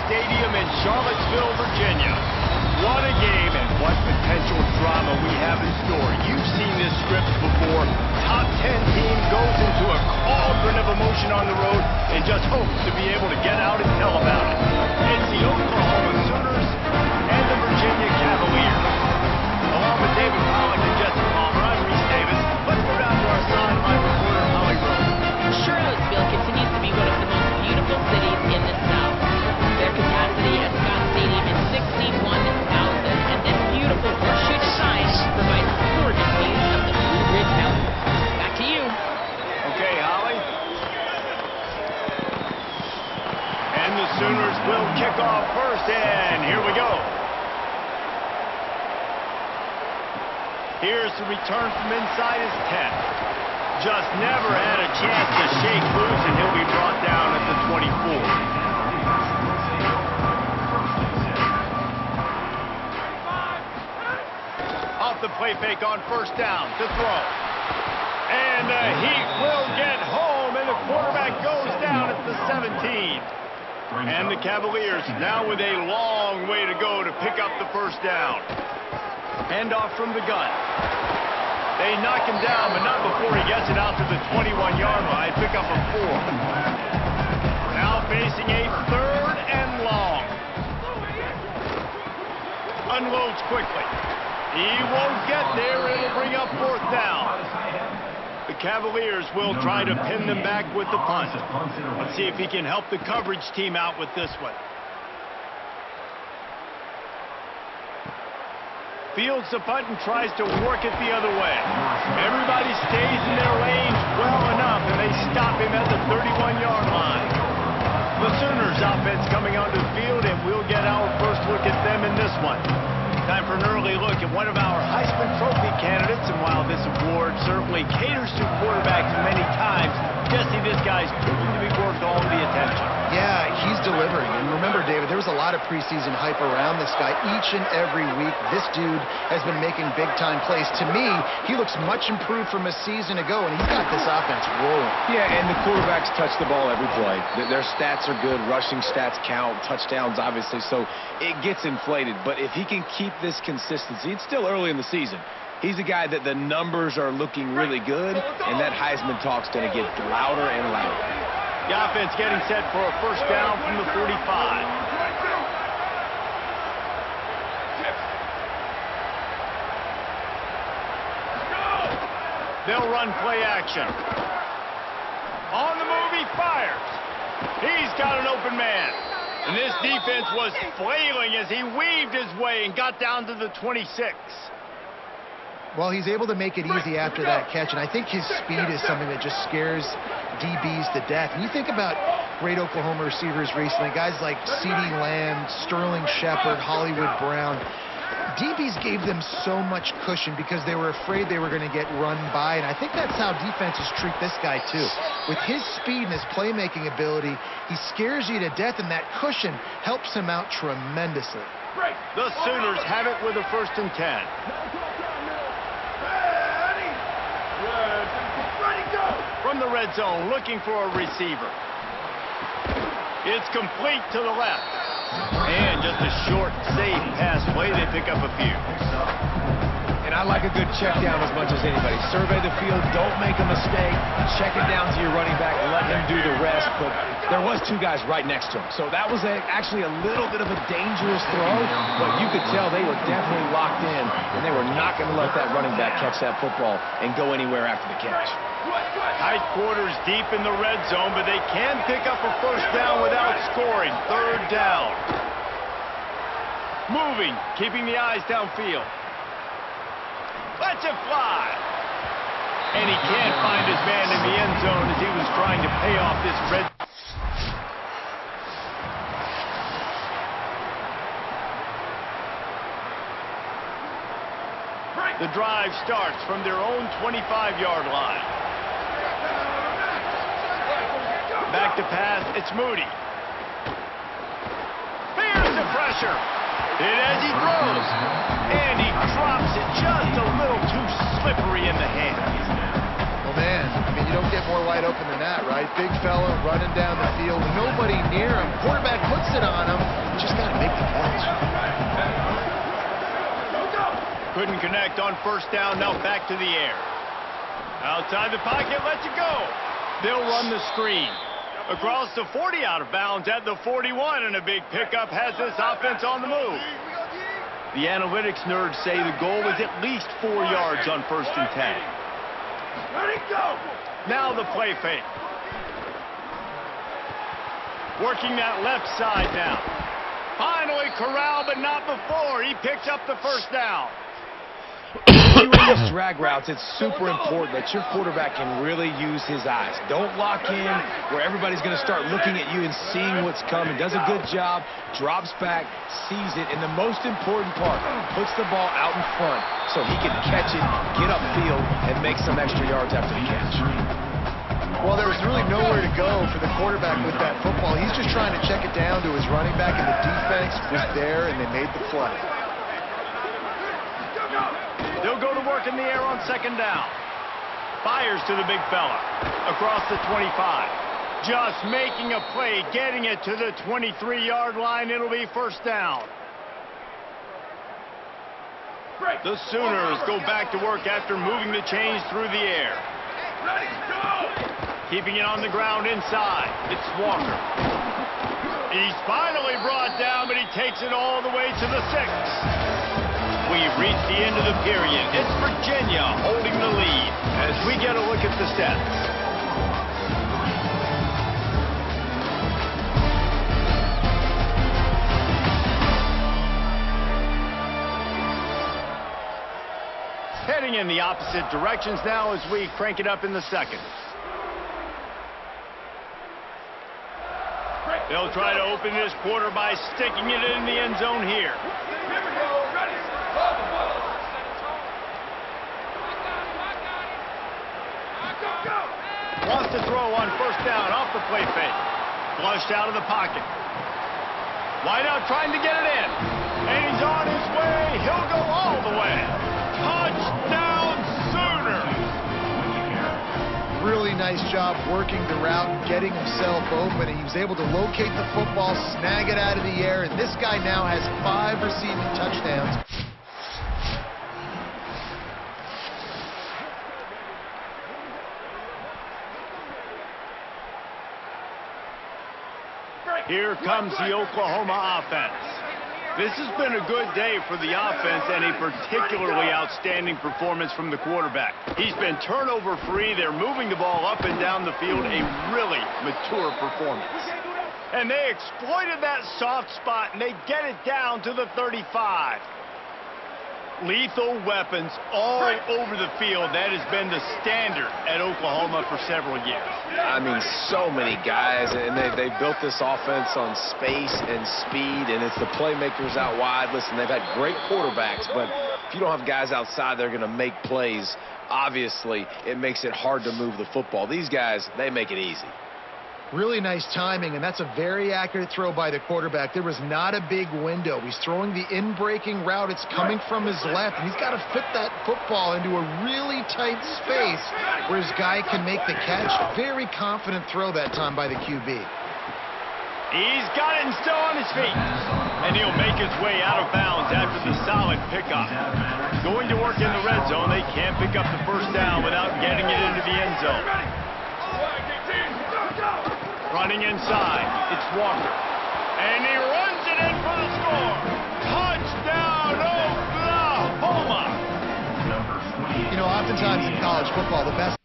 Stadium in Charlottesville, Virginia. What a game and what potential drama we have in store. You've seen this script before. Top 10 team goes into a cauldron of emotion on the road and just hopes to be able to get out and tell about it. It's the Oklahoma Sooners and the Virginia Cavaliers. Along with David Pollack and Jesse Palmer, I'm Reese Davis. Let's go down to our sideline reporter, Holly Rowe. Charlottesville continues to be one of the most beautiful cities in the South. Their capacity at Scott Stadium is 61,000, and this beautiful horseshoe design provides gorgeous views of the Blue Ridge Mountains. Back to you. Okay, Holly. And the Sooners will kick off first, and here we go. Here's the return from inside his 10. Just never had a chance to shake loose, and he'll be brought down at the 24. Off the play fake on first down to throw. And the Heat will get home, and the quarterback goes down at the 17. And the Cavaliers now with a long way to go to pick up the first down. Handoff from the gun. They knock him down, but not before he gets it out to the 21-yard line. Pick up a 4. Now facing a third and long. Unloads quickly. He won't get there. It'll bring up fourth down. The Cavaliers will try to pin them back with the punt. Let's see if he can help the coverage team out with this one. Fields the punt and tries to work it the other way. Everybody stays in their lanes well enough, and they stop him at the 31-yard line. The Sooners offense coming onto the field, and we'll get our first look at them in this one. Time for an early look at one of our Heisman Trophy candidates, and while this award certainly caters to quarterbacks many times, Jesse, this guy's proven to be worth all the attention. Yeah, he's delivering. And remember, David, there was a lot of preseason hype around this guy. Each and every week, this dude has been making big-time plays. To me, he looks much improved from a season ago, and he's got this offense rolling. Yeah, and the quarterbacks touch the ball every play. Their stats are good. Rushing stats count. Touchdowns, obviously, so it gets inflated. But if he can keep this consistency, it's still early in the season. He's a guy that the numbers are looking really good, and that Heisman talk's going to get louder and louder. The offense getting set for a first down from the 45. They'll run play action. On the move, he fires. He's got an open man. And this defense was flailing as he weaved his way and got down to the 26. Well, he's able to make it easy after that catch, and I think his speed is something that just scares DBs to death. And you think about great Oklahoma receivers recently, guys like CeeDee Lamb, Sterling Shepard, Hollywood Brown. DBs gave them so much cushion because they were afraid they were going to get run by, and I think that's how defenses treat this guy too. With his speed and his playmaking ability, he scares you to death, and that cushion helps him out tremendously. The Sooners have it with a 1st and 10. From the red zone, looking for a receiver. It's complete to the left. And just a short, safe pass play. They pick up a few. And I like a good check down as much as anybody. Survey the field, don't make a mistake. Check it down to your running back, let him do the rest. But there was 2 guys right next to him. So that was actually a little bit of a dangerous throw, but you could tell they were definitely locked in, and they were not going to let that running back catch that football and go anywhere after the catch. Tight quarters deep in the red zone, but they can pick up a first down without scoring. 3rd down. Moving, keeping the eyes downfield. Lets it fly. And he can't find his man in the end zone as he was trying to pay off this red. The drive starts from their own 25-yard line. Back to pass, it's Moody. Fears the pressure. And as he throws, and he drops it just a little too slippery in the hands. Well, man, I mean, you don't get more wide open than that, right? big fella running down the field, nobody near him. Quarterback puts it on him. Just got to make the catch. Couldn't connect on first down. Now back to the air. Outside the pocket, lets it go. They'll run the screen. Across the 40, out of bounds at the 41, and a big pickup has this offense on the move. The analytics nerds say the goal is at least 4 yards on 1st and 10. Let it go! Now the play fake. Working that left side now. Finally corralled, but not before. He picks up the first down. When you run these drag routes, it's super important that your quarterback can really use his eyes. Don't lock in where everybody's going to start looking at you and seeing what's coming. Does a good job, drops back, sees it, and the most important part, puts the ball out in front so he can catch it, get upfield, and make some extra yards after the catch. Well, there was really nowhere to go for the quarterback with that football. He's just trying to check it down to his running back, and the defense was there, and they made the play. They'll go to work in the air on 2nd down. Fires to the big fella. Across the 25. Just making a play, getting it to the 23-yard line. It'll be 1st down. The Sooners go back to work after moving the chains through the air. Keeping it on the ground inside. It's Walker. He's finally brought down, but he takes it all the way to the 6. We've reached the end of the period. It's Virginia holding the lead as we get a look at the stats. Heading in the opposite directions now as we crank it up in the 2nd. They'll try to open this quarter by sticking it in the end zone here. Wants to throw on 1st down off the play fake. Flushed out of the pocket. Wideout trying to get it in. And he's on his way. He'll go all the way. Touchdown Sooners! Really nice job working the route, getting himself open, and he was able to locate the football, snag it out of the air, and this guy now has 5 receiving touchdowns. Here comes the Oklahoma offense. This has been a good day for the offense and a particularly outstanding performance from the quarterback. He's been turnover-free. They're moving the ball up and down the field. A really mature performance. And they exploited that soft spot, and they get it down to the 35. Lethal weapons all over the field. That has been the standard at Oklahoma for several years. I mean, so many guys, and they built this offense on space and speed, and it's the playmakers out wide. Listen, they've had great quarterbacks, but if you don't have guys outside, they're going to make plays. Obviously, it makes it hard to move the football. These guys, they make it easy. Really nice timing, and that's a very accurate throw by the quarterback. There was not a big window. He's throwing the in-breaking route. It's coming from his left, and he's got to fit that football into a really tight space where his guy can make the catch. Very confident throw that time by the QB. He's got it and still on his feet. And he'll make his way out of bounds after the solid pickup. Going to work in the red zone. They can't pick up the 1st down without getting it into the end zone. Running inside, it's Walker. And he runs it in for the score. Touchdown, Oklahoma! You know, oftentimes in college football, the best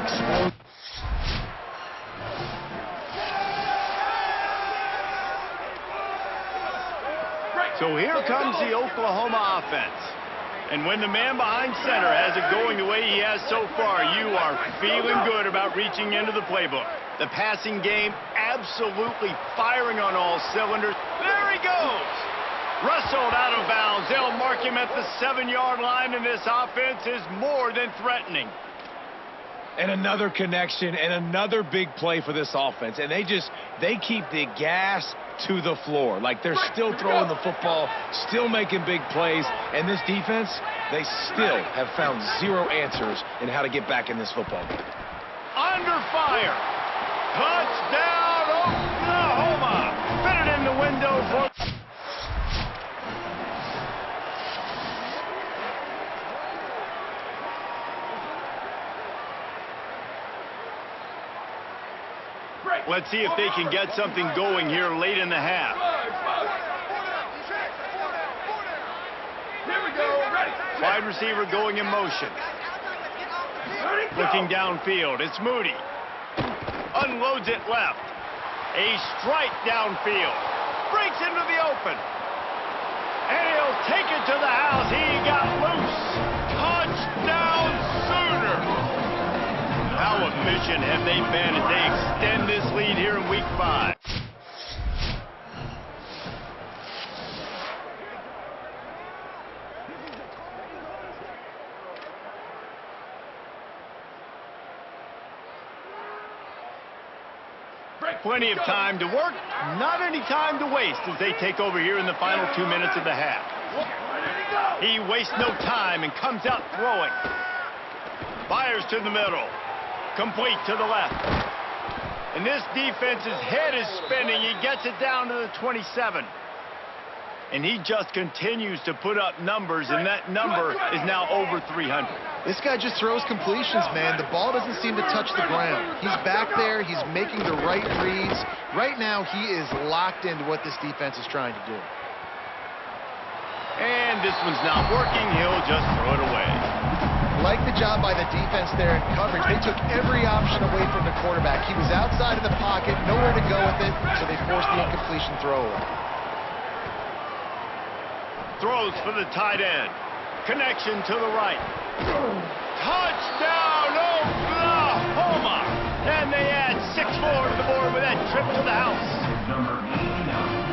explosive. So here comes the Oklahoma offense. And when the man behind center has it going the way he has so far, you are feeling good about reaching into the playbook. The passing game absolutely firing on all cylinders. There he goes! Wrestled out of bounds. They'll mark him at the 7-yard line, and this offense is more than threatening. And another connection and another big play for this offense. And they keep the gas to the floor. Like they're still throwing the football, still making big plays. And this defense, they still have found zero answers in how to get back in this football game. Under fire. Touchdown, Oklahoma. Fit it in the window for... Let's see if they can get something going here late in the half. Here we go. Ready. Wide receiver going in motion. Looking downfield. It's Moody. Unloads it left. A strike downfield. Breaks into the open. And he'll take it to the house. He got loose. Touchdown Sooner. How efficient have they been as they extend this lead here in Week 5? Plenty of time to work, not any time to waste as they take over here in the final 2 minutes of the half. He wastes no time and comes out throwing. Fires to the middle. Complete to the left. And this defense's head is spinning. He gets it down to the 27. And he just continues to put up numbers, and that number is now over 300. This guy just throws completions, man. The ball doesn't seem to touch the ground. He's back there. He's making the right reads. Right now, he is locked into what this defense is trying to do. And this one's not working. He'll just throw it away. Like the job by the defense there in coverage. They took every option away from the quarterback. He was outside of the pocket, nowhere to go with it, so they forced the incompletion throw away. Throws for the tight end. Connection to the right. Touchdown, Oklahoma! And they add 6 more to the board with that trip to the house.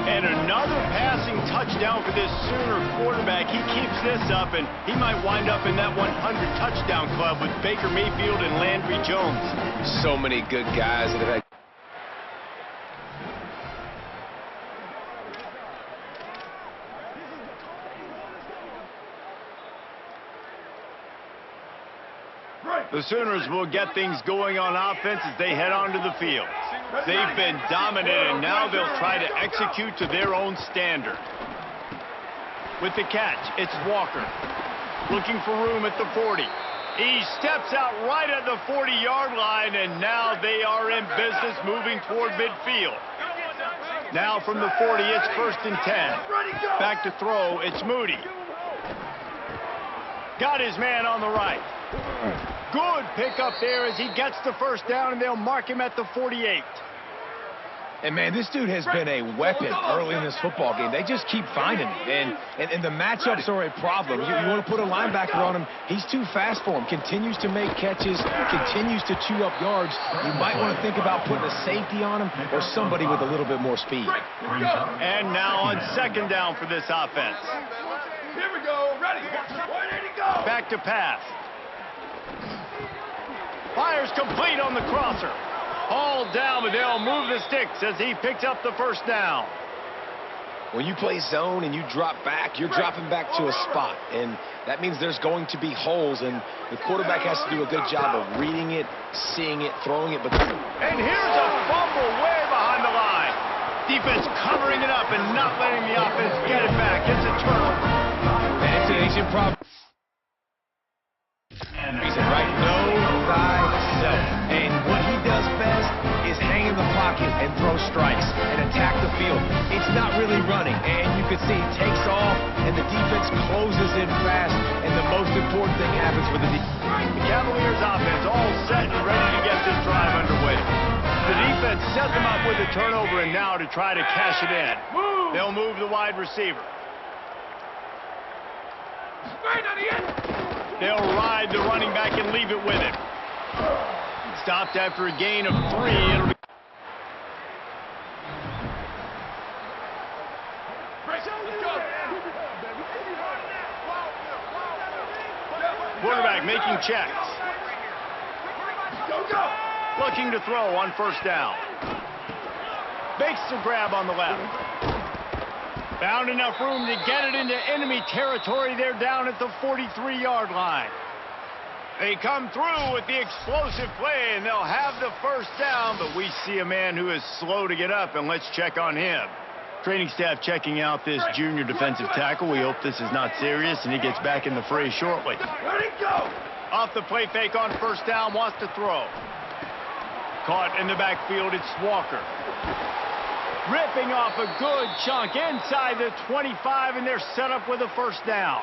And another passing touchdown for this Sooner quarterback. He keeps this up, and he might wind up in that 100 touchdown club with Baker Mayfield and Landry Jones. So many good guys that have had... The Sooners will get things going on offense as they head onto the field. They've been dominant, and now they'll try to execute to their own standard. With the catch, it's Walker. Looking for room at the 40. He steps out right at the 40-yard line, and now they are in business moving toward midfield. Now from the 40, it's 1st and 10. Back to throw, it's Moody. Got his man on the right. Good pickup there as he gets the first down, and they'll mark him at the 48. And, man, this dude has been a weapon early in this football game. They just keep finding him. And the matchups are a problem. You want to put a linebacker on him, he's too fast for him. Continues to make catches, continues to chew up yards. You might want to think about putting a safety on him or somebody with a little bit more speed. And now on 2nd down for this offense. Here we go. Ready. Where did he go? Back to pass. Fires complete on the crosser. All down, but they'll move the sticks as he picks up the first down. When you play zone and you drop back, you're dropping back to a spot. And that means there's going to be holes, and the quarterback has to do a good job of reading it, seeing it, throwing it. And here's a fumble way behind the line. Defense covering it up and not letting the offense get it back. It's a turnover. And it's an ancient problem. He said, right, know thyself. And what he does best is hang in the pocket and throw strikes and attack the field. It's not really running. And you can see he takes off, and the defense closes in fast. And the most untoward thing happens with the The Cavaliers offense all set and ready to get this drive underway. The defense set them up with a turnover and now to try to cash it in. They'll move the wide receiver. They'll ride the running back and leave it with him. Stopped after a gain of 3. It'll be quarterback making checks. Looking to throw on first down. Makes the grab on the left. Found enough room to get it into enemy territory. They're down at the 43-yard line. They come through with the explosive play, and they'll have the first down, but we see a man who is slow to get up, and let's check on him. Training staff checking out this junior defensive tackle. We hope this is not serious, and he gets back in the fray shortly. Off the play fake on first down, wants to throw. Caught in the backfield, it's Walker. Ripping off a good chunk inside the 25, and they're set up with a first down.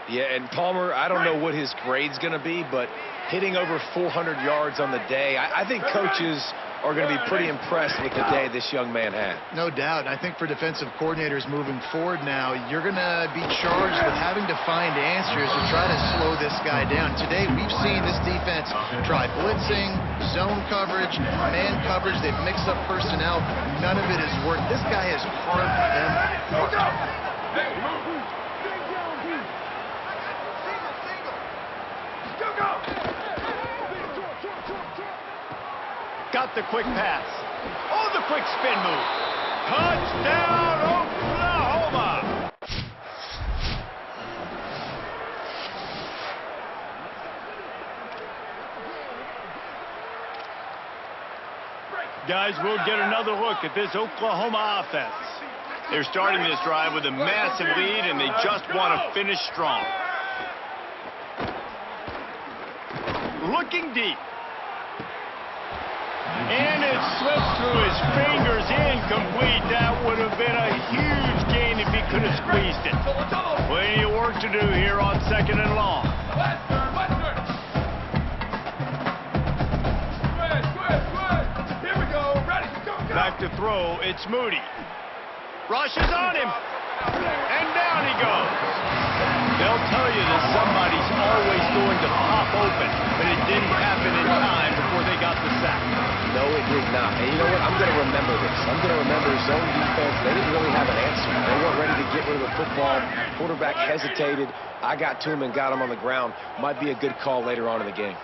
Yeah, and Palmer, I don't know what his grade's going to be, but hitting over 400 yards on the day, I think coaches are going to be pretty impressed with the day this young man had. No doubt. I think for defensive coordinators moving forward now, you're going to be charged with having to find answers to try to slow this guy down. Today, we've seen this defense try blitzing, zone coverage, man coverage. They've mixed up personnel. None of it has worked. This guy has harmed them hard. Got the quick pass. Oh, the quick spin move. Touchdown, Oklahoma! Guys, we'll get another look at this Oklahoma offense. They're starting this drive with a massive lead, and they just want to finish strong. Looking deep. And it slips through his fingers, incomplete. That would have been a huge gain if he could have squeezed it. Plenty of work to do here on second and long. Here we go. Ready. Go. Back to throw. It's Moody. Rushes on him. And down he goes. They'll tell you that somebody's always going to pop open, but it didn't happen in time before they got the sack. No, it did not. And you know what? I'm going to remember this. I'm going to remember zone defense. They didn't really have an answer. They weren't ready to get rid of the football. Quarterback hesitated. I got to him and got him on the ground. Might be a good call later on in the game.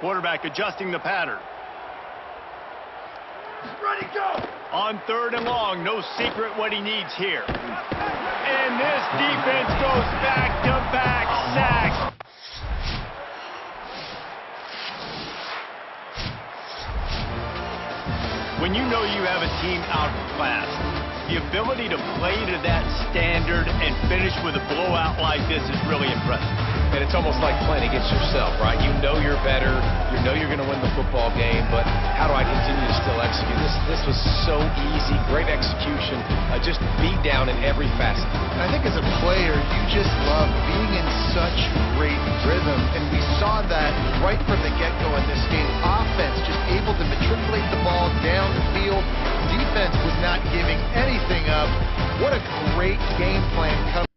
Quarterback adjusting the pattern. Ready, go. On third and long, no secret what he needs here. And this defense goes back-to-back sacks. When you know you have a team outclassed, the ability to play to that standard and finish with a blowout like this is really impressive. And it's almost like playing against yourself, right? You know you're better. You know you're going to win the football game, but how do I continue to still execute? This was so easy. Great execution. Just beat down in every facet. And I think as a player, you just love being in such great rhythm. And we saw that right from the get-go in this game. Offense just able to matriculate the ball down the field. Defense was not giving anything up. What a great game plan coming.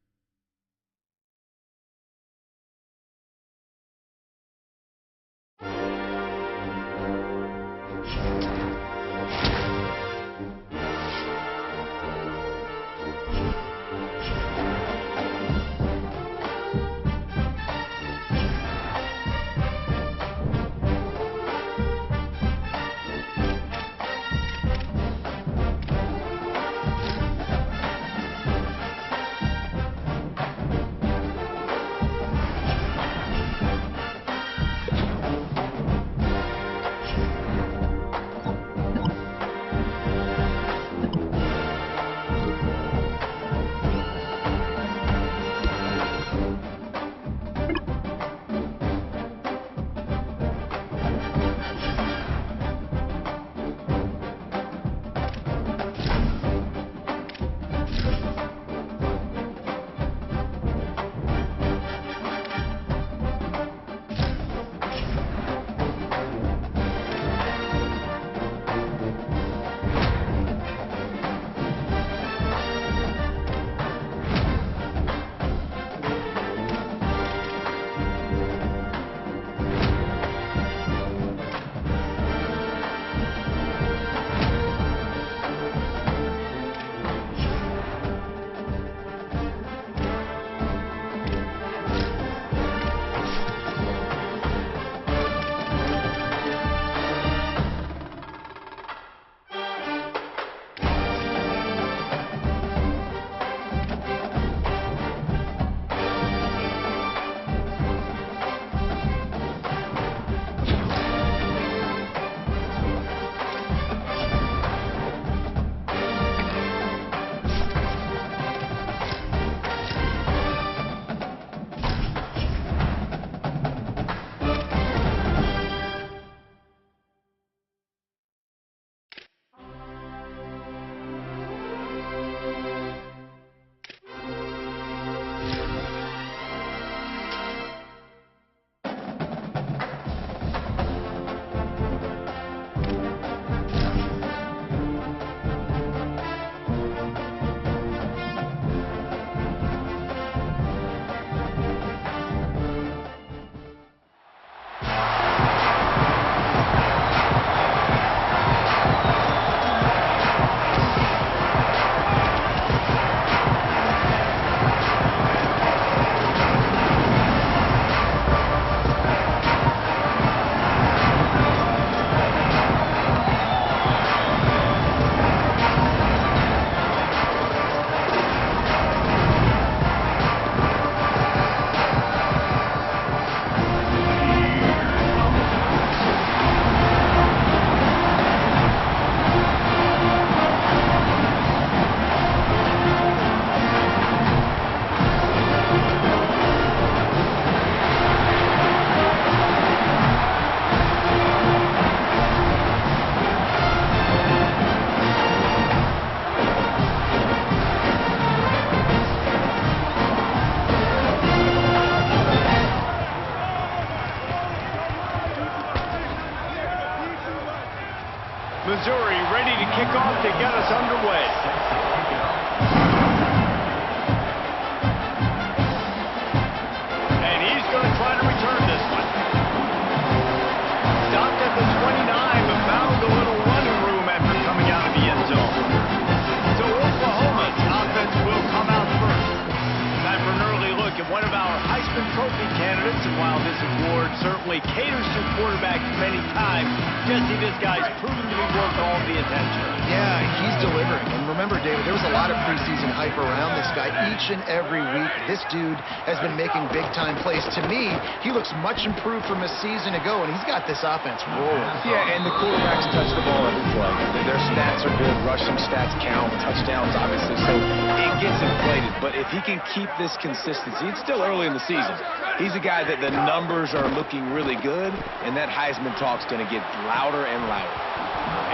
while this award certainly caters to quarterbacks many times, Jesse, this guy's proven to be worth all the attention. Yeah, he's delivering. And remember, David, there was a lot of preseason hype around this guy. Each and every week, this dude has been making big-time plays. To me, he looks much improved from a season ago, and he's got this offense rolling. Yeah, and the quarterbacks touch the ball every play. Their stats are good. Rushing stats count. Touchdowns, obviously. So it gets inflated. But if he can keep this consistency, it's still early in the season. He's a guy that the numbers are looking really good, and that Heisman talk's going to get louder and louder.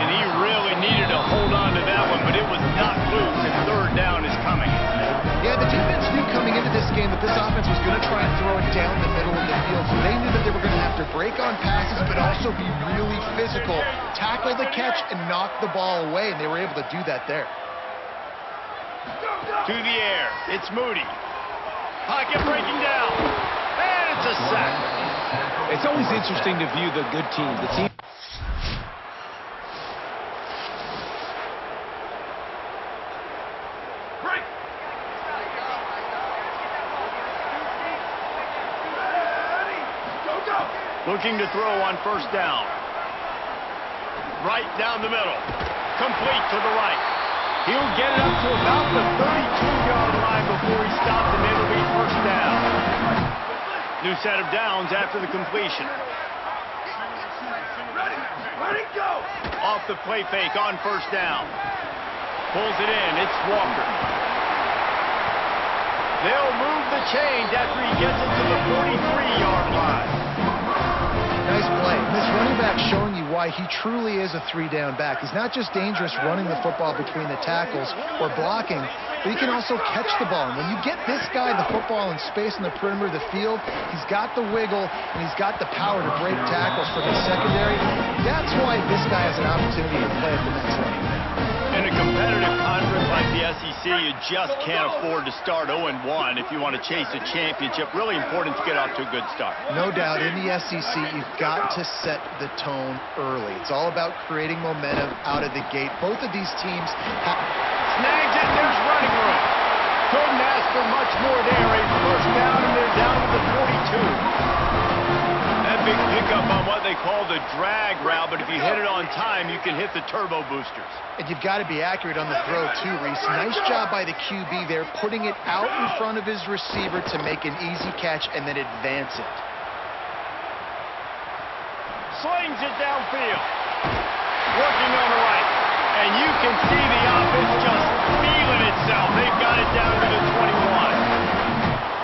And he really needed to hold on to that one, but it was not loose, and third down is coming. Yeah, the defense knew coming into this game that this offense was going to try and throw it down the middle of the field, so they knew that they were going to have to break on passes, but also be really physical, tackle the catch, and knock the ball away, and they were able to do that there. To the air, it's Moody. Pocket breaking down, and it's a sack. It's always interesting to view the good teams. The team. Looking to throw on first down. Right down the middle. Complete to the right. He'll get it up to about the 32-yard line before he stops, and it'll be first down. New set of downs after the completion. Ready, go! Off the play fake on first down. Pulls it in. It's Walker. They'll move the chains after he gets it to the 43-yard line. Nice play. This running back showing you why he truly is a three-down back. He's not just dangerous running the football between the tackles or blocking, but he can also catch the ball. And when you get this guy the football in space in the perimeter of the field, he's got the wiggle and he's got the power to break tackles from his secondary. That's why this guy has an opportunity to play at the next level. In a competitive conference like the SEC, you just can't afford to start 0-1 if you want to chase a championship. Really important to get off to a good start. No doubt, in the SEC, you've got to set the tone early. It's all about creating momentum out of the gate. Both of these teams have... Snagged it, there's running room. Couldn't ask for much more there. A first down, and they're down to the 42. That big pickup on what they call the drag route, but if you hit it on time, you can hit the turbo boosters. And you've got to be accurate on the throw, too, Reese. Nice job by the QB there, putting it out in front of his receiver to make an easy catch and then advance it. Slings it downfield. Working on the right. And you can see the offense just feeling itself. They've got it down to the 21.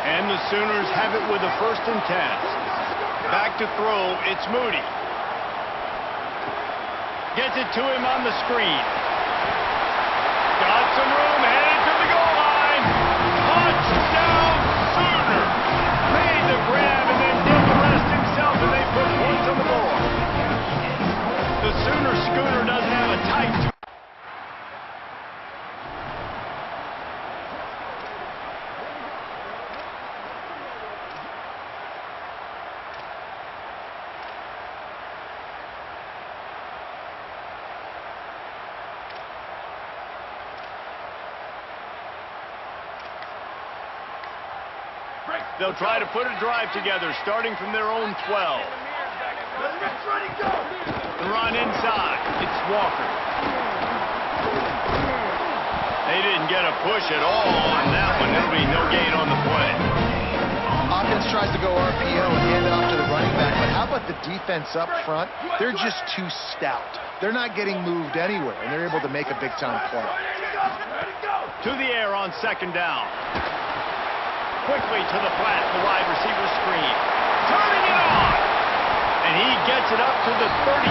And the Sooners have it with a 1st and 10. Back to throw, it's Moody. Gets it to him on the screen. Got some room, headed to the goal line. Touchdown, Sooner. Made the grab and then did the rest himself, and they put points on the board. The Sooner schooner doesn't have a tight... They'll try to put a drive together, starting from their own 12. Ready, go! The run inside. It's Walker. They didn't get a push at all on that one. There'll be no gain on the play. Offense tries to go RPO and hand off to the running back, but how about the defense up front? They're just too stout. They're not getting moved anywhere, and they're able to make a big-time play. Ready, go! To the air on 2nd down. Quickly to the flat, the wide receiver screen. Turning it on! And he gets it up to the 36.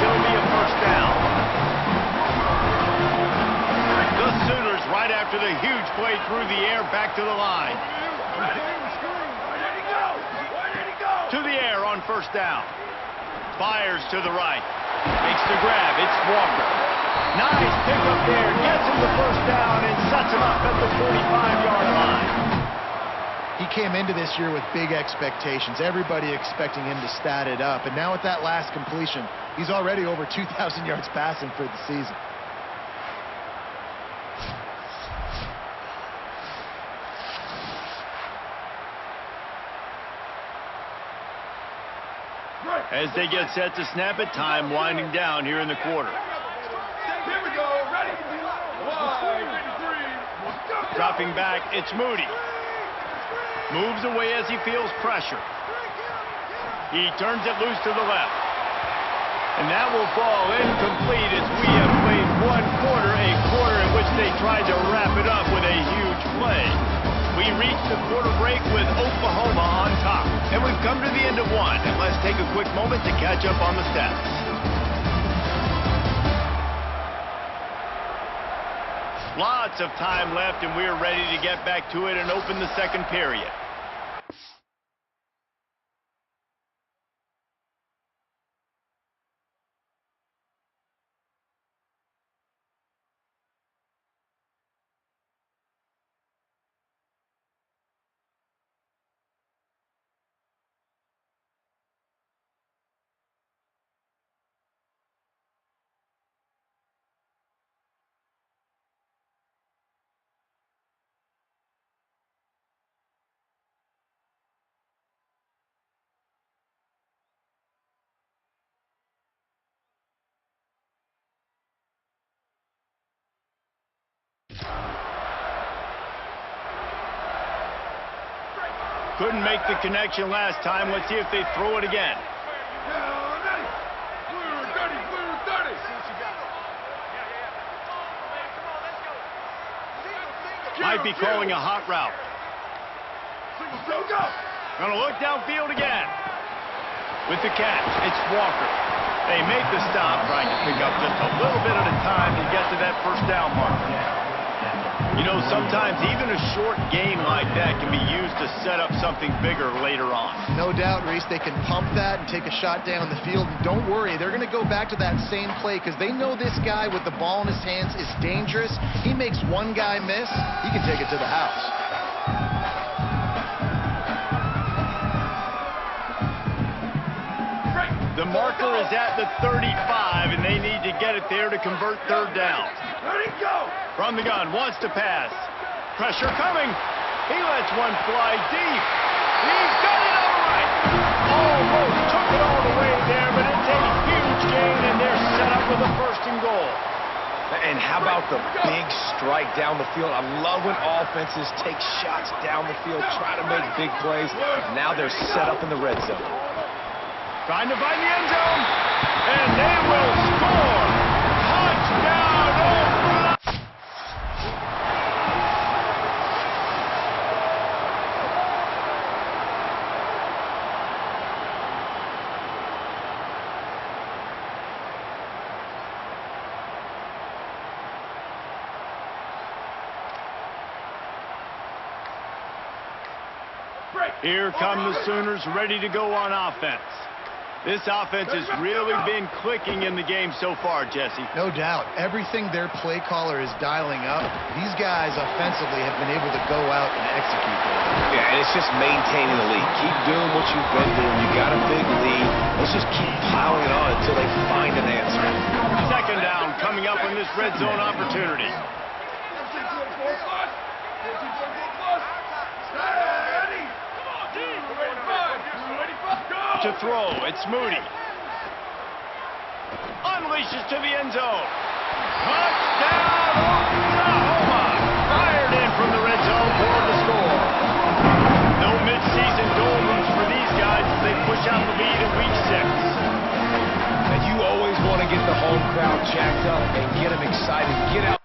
It'll be a first down. The Sooners, right after the huge play through the air, back to the line. Ready, go! Ready, go! To the air on first down. Fires to the right. Makes the grab. It's Walker. Nice pickup there. Gets him the first down and sets him up at the 45-yard line. He came into this year with big expectations. Everybody expecting him to stat it up. And now with that last completion, he's already over 2,000 yards passing for the season. As they get set to snap it, time winding down here in the quarter. Here we go. Ready. Wide. 3. Dropping back, it's Moody. Moves away as he feels pressure. He turns it loose to the left. And that will fall incomplete as we have played one quarter, a quarter in which they tried to wrap it up with a huge play. We reach the quarter break with Oklahoma on top. And we've come to the end of one. And let's take a quick moment to catch up on the stats. Lots of time left, and we're ready to get back to it and open the second period. Couldn't make the connection last time. Let's see if they throw it again. Might be calling a hot route. Gonna look downfield again. With the catch, it's Walker. They make the stop, trying to pick up just a little bit at a time to get to that first down marker. You know, sometimes even a short game like that can be used to set up something bigger later on. No doubt, Reese, they can pump that and take a shot down the field. And don't worry, they're going to go back to that same play because they know this guy with the ball in his hands is dangerous. He makes one guy miss, he can take it to the house. The marker is at the 35, and they need to get it there to convert third down. Ready, go! From the gun, wants to pass. Pressure coming. He lets one fly deep. He's got it all right. Almost took it all the way there, but it's a huge gain, and they're set up with a first and goal. And how about the big strike down the field? I love when offenses take shots down the field, try to make big plays. Now they're set up in the red zone. Trying to find the end zone, and they will score. Touchdown, Oklahoma! Here come the Sooners ready to go on offense. This offense has really been clicking in the game so far, Jesse. No doubt. Everything their play caller is dialing up, these guys offensively have been able to go out and execute there. Yeah, and it's just maintaining the lead. Keep doing what you've been doing. You got a big lead. Let's just keep piling it on until they find an answer. Second down coming up on this red zone opportunity. To throw, it's Moody. Unleashes to the end zone. Touchdown, Oklahoma! Fired in from the red zone for the score. No midseason doldrums for these guys as they push out the lead in week 6. And you always want to get the home crowd jacked up and get them excited. Get out.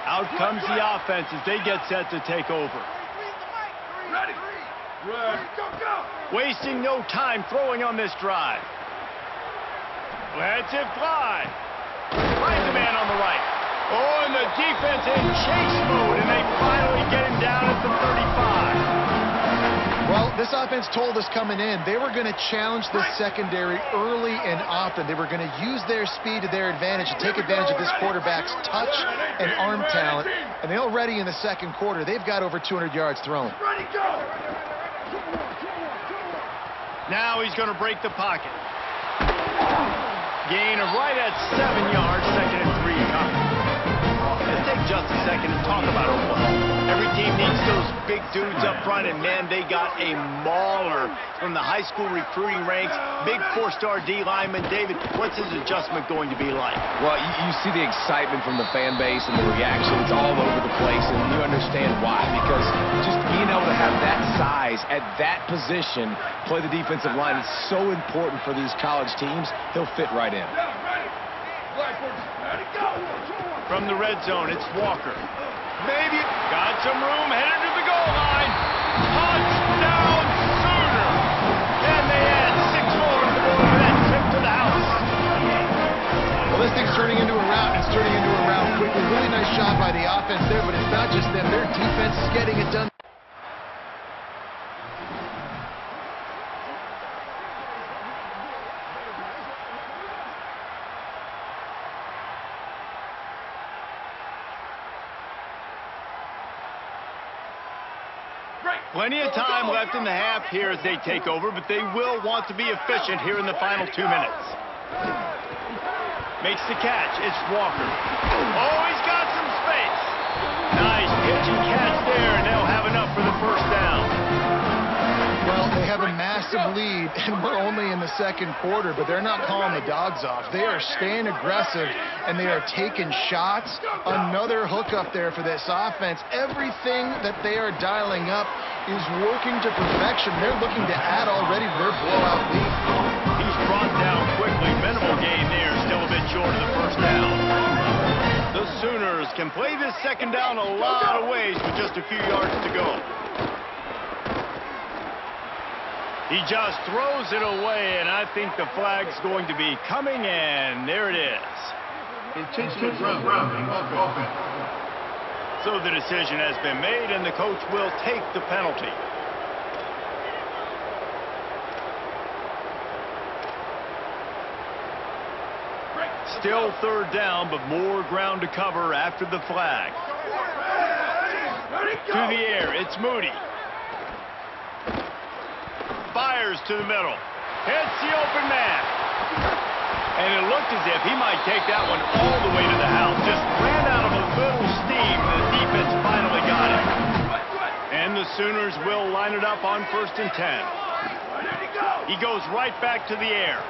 Out comes the offense as they get set to take over. Ready. Go. Wasting no time throwing on this drive. Lets it fly. Finds a man on the right. Oh, and the defense in chase mode, and they finally get him down at the 35. Well, this offense told us coming in they were going to challenge this secondary early and often. They were going to use their speed to their advantage and take advantage of this quarterback's touch and arm talent. And they already in the second quarter, they've got over 200 yards thrown. Ready, go! Now he's going to break the pocket. Gain of right at 7 yards, second and 3 coming. Let's take just a second and talk about Oklahoma. Every team needs those big big dudes up front, and man, they got a mauler from the high school recruiting ranks. Big 4-star D lineman. David, what's his adjustment going to be like? Well, you see the excitement from the fan base and the reactions all over the place, and you understand why. Because just being able to have that size at that position, play the defensive line, is so important for these college teams. He'll fit right in. From the red zone, it's Walker. Maybe got some room, headed to the goal line. Touchdown, Sooner! And they add 6 more to the board for that trip to the house. Well, this thing's turning into a rout. It's turning into a rout quickly. Really nice job by the offense there, but it's not just them. Their defense is getting it done. Plenty of time left in the half here as they take over, but they will want to be efficient here in the final 2 minutes. Makes the catch. It's Walker. Oh, he's got some space. Nice pitch and catch there, and they'll have enough for the first down. Well, they have a massive lead, and we're only in the second quarter, but they're not calling the dogs off. They are staying aggressive, and they are taking shots. Another hookup there for this offense. Everything that they are dialing up is working to perfection. They're looking to add already to their blowout lead. He's brought down quickly. Minimal gain there, still a bit short of the first down. The Sooners can play this second down a lot of ways with just a few yards to go. He just throws it away, and I think the flag's going to be coming in. There it is. Intentional grounding offense. So the decision has been made, and the coach will take the penalty. Still third down, but more ground to cover after the flag. To the air, it's Moody. Fires to the middle. Hits the open man. And it looked as if he might take that one all the way to the house. Just ran out of a little steam. The defense finally got it. And the Sooners will line it up on 1st and 10. He goes right back to the air.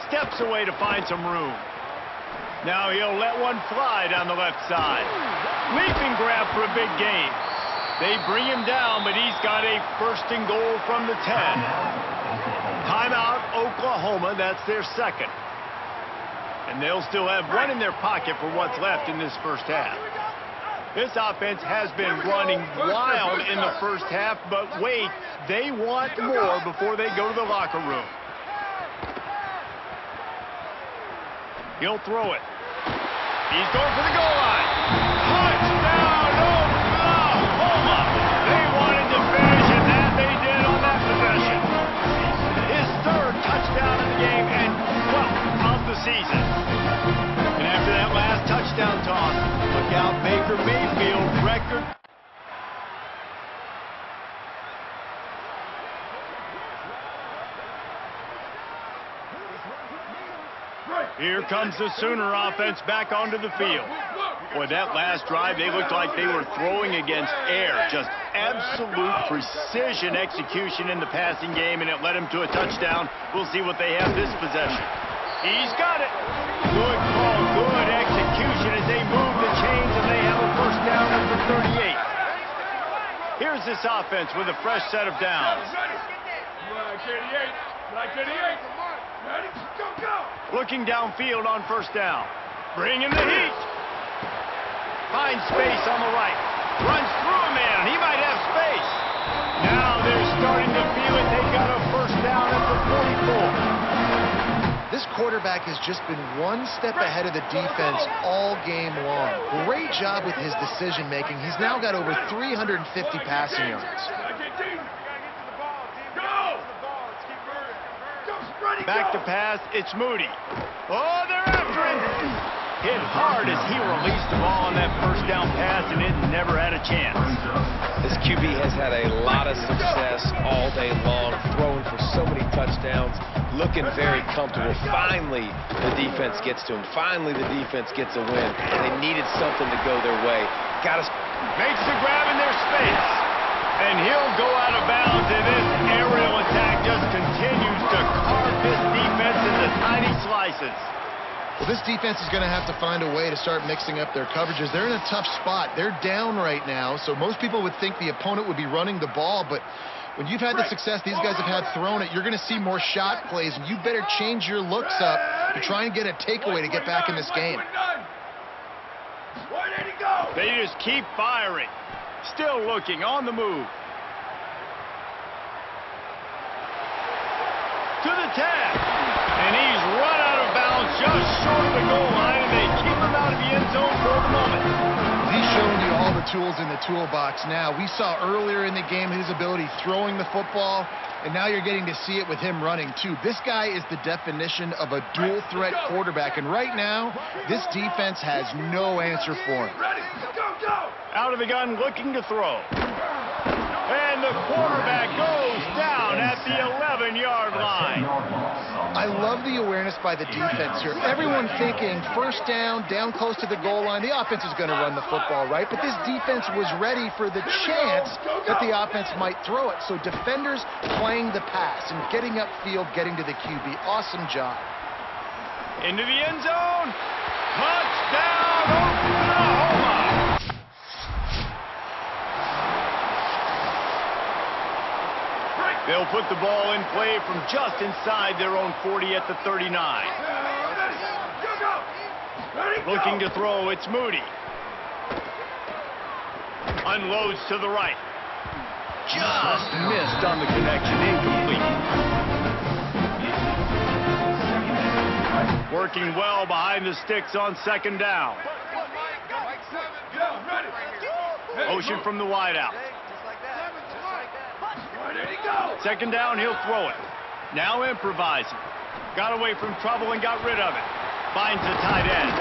Steps away to find some room. Now he'll let one fly down the left side. Leaping grab for a big gain. They bring him down, but he's got a 1st and goal from the 10. Timeout, Oklahoma. That's their second. And they'll still have one in their pocket for what's left in this first half. This offense has been running wild in the first half, but wait, they want more before they go to the locker room. He'll throw it. He's going for the goal line. Touchdown, Oklahoma! They wanted to finish, and that they did on that possession. His 3rd touchdown in the game and 12th of the season. And after that last touchdown toss, look out, Baker Mayfield record. Here comes the Sooner offense back onto the field. Boy, that last drive, they looked like they were throwing against air. Just absolute precision execution in the passing game, and it led them to a touchdown. We'll see what they have this possession. He's got it. Good call, good execution as they move the chains, and they have a first down at the 38. Here's this offense with a fresh set of downs. Looking downfield on first down. Bringing the heat. Finds space on the right. Runs through a man. He might have space. Now they're starting to feel it. They got a first down at the 44. This quarterback has just been one step ahead of the defense all game long. Great job with his decision-making. He's now got over 350 passing yards. Back to pass, it's Moody. Oh, they're after him. Hit hard as he released the ball on that first down pass, and it never had a chance. This QB has had a lot of success all day long, throwing for so many touchdowns, looking very comfortable. Finally, the defense gets to him. Finally, the defense gets a win. They needed something to go their way. Got to... Makes the grab in their space. And he'll go out of bounds, and this aerial attack just continues to carve this defense into tiny slices. Well, this defense is going to have to find a way to start mixing up their coverages. They're in a tough spot. They're down right now, so most people would think the opponent would be running the ball, but when you've had the success these guys have had throwing it, you're going to see more shot plays, and you better change your looks up to try and get a takeaway to get back in this game. They just keep firing. Still looking, on the move. To the 10. And he's run out of bounds just short of the goal line, and they keep him out of the end zone for the moment. He's showing you all the tools in the toolbox now. We saw earlier in the game his ability throwing the football, and now you're getting to see it with him running too. This guy is the definition of a dual threat quarterback, and right now, this defense has no answer for him. Out of the gun, looking to throw. And the quarterback goes down at the 11-yard line. I love the awareness by the defense here. Everyone thinking first down, down close to the goal line. The offense is going to run the football, right? But this defense was ready for the chance that the offense might throw it. So defenders playing the pass and getting upfield, getting to the QB. Awesome job. Into the end zone. Touchdown, Oklahoma. They'll put the ball in play from just inside their own 40 at the 39. Looking to throw, it's Moody. Unloads to the right. Just missed on the connection, incomplete. Working well behind the sticks on second down. Motion from the wideout. Second down, he'll throw it. Now improvising. Got away from trouble and got rid of it. Finds the tight end.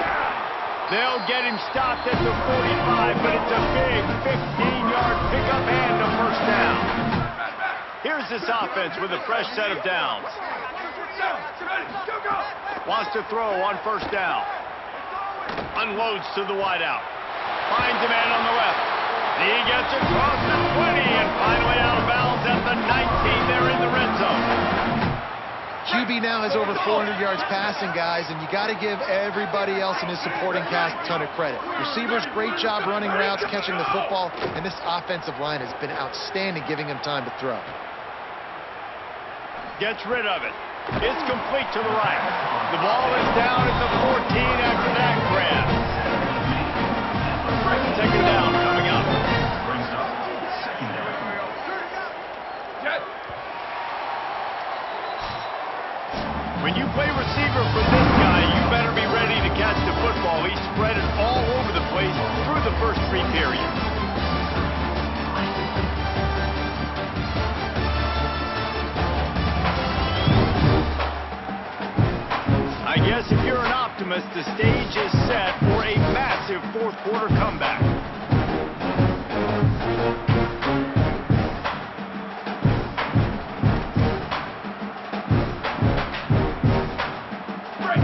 They'll get him stopped at the 45, but it's a big 15-yard pickup and a first down. Here's this offense with a fresh set of downs. Wants to throw on first down. Unloads to the wideout. Finds a man on the left. He gets across the 20 and finally out of bounds at the 19. They're in the red zone. QB now has over 400 yards passing, guys, and you got to give everybody else in his supporting cast a ton of credit. Receivers, great job running routes, catching the football, and this offensive line has been outstanding, giving him time to throw. Gets rid of it. It's complete to the right. The ball is down at the 14 after that grab. Second down coming up. When you play receiver for this guy, you better be ready to catch the football. He spread it all over the place through the first three periods. I guess if you're an optimist, the stage is set for a massive fourth quarter comeback.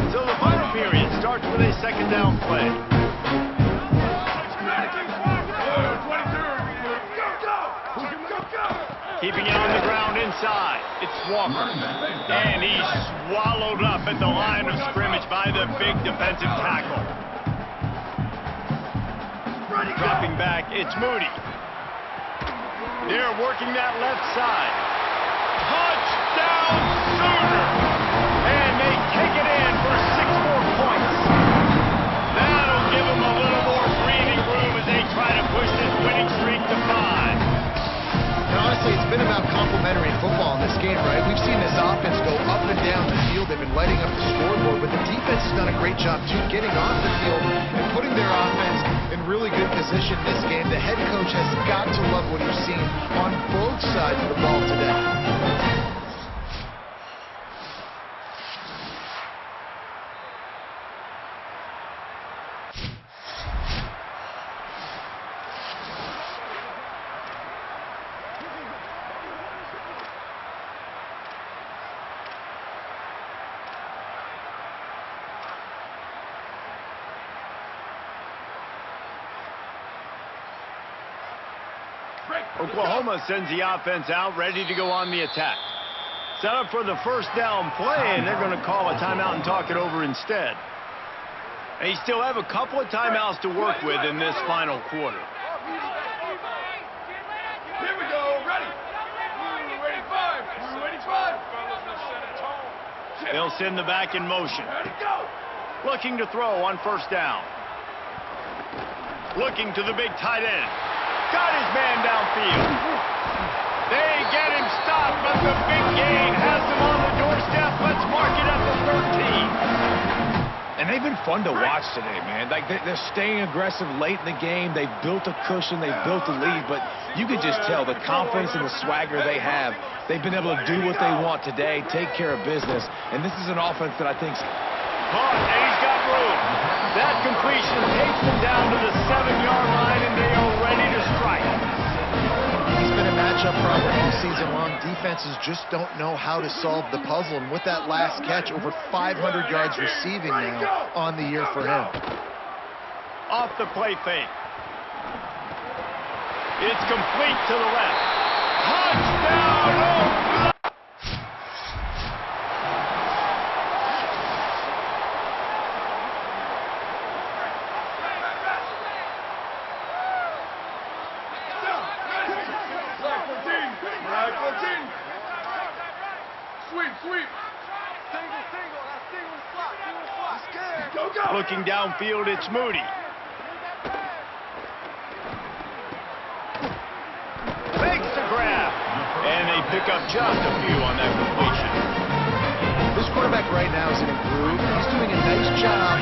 So the final period starts with a second down play. Keeping it on the ground inside. It's Walker. And he's swallowed up at the line of scrimmage by the big defensive tackle. Dropping back, it's Moody. They're working that left side. Touchdown, Sooners! And they take it in for 6 more points. That'll give them a little more breathing room as they try to push this winning streak to 5. Honestly, it's been about complementary football in this game, right? We've seen this offense go up and down the field. They've been lighting up the scoreboard, but the defense has done a great job, too, getting off the field and putting their offense in really good position in this game. The head coach has got to love what he's seen on both sides of the ball today. Break. Oklahoma sends the offense out, ready to go on the attack. Set up for the first down play, and they're going to call a timeout and talk it over instead. And you still have a couple of timeouts to work with in this final quarter. Here we go. Ready. 285. 285. They'll send the back in motion. Ready, go. Looking to throw on first down. Looking to the big tight end. Got his man downfield. They get him stopped, but the big gain has him on the doorstep. Let's mark it at the 13. And they've been fun to watch today, man. Like, they're staying aggressive late in the game. They've built a cushion. They've built a lead. But you can just tell the confidence and the swagger they have. They've been able to do what they want today, take care of business. And this is an offense that I think's caught, and he's got room. That completion takes them down to the 7-yard line, and they are ready to strike. He's been a matchup problem all season long. Defenses just don't know how to solve the puzzle. And with that last catch, over 500 yards receiving now on the year for him. Off the play fake. It's complete to the left. Touchdown! Oh, looking downfield, it's Moody. Makes the grab. And they pick up just a few on that completion. This quarterback right now is in a groove. He's doing a nice job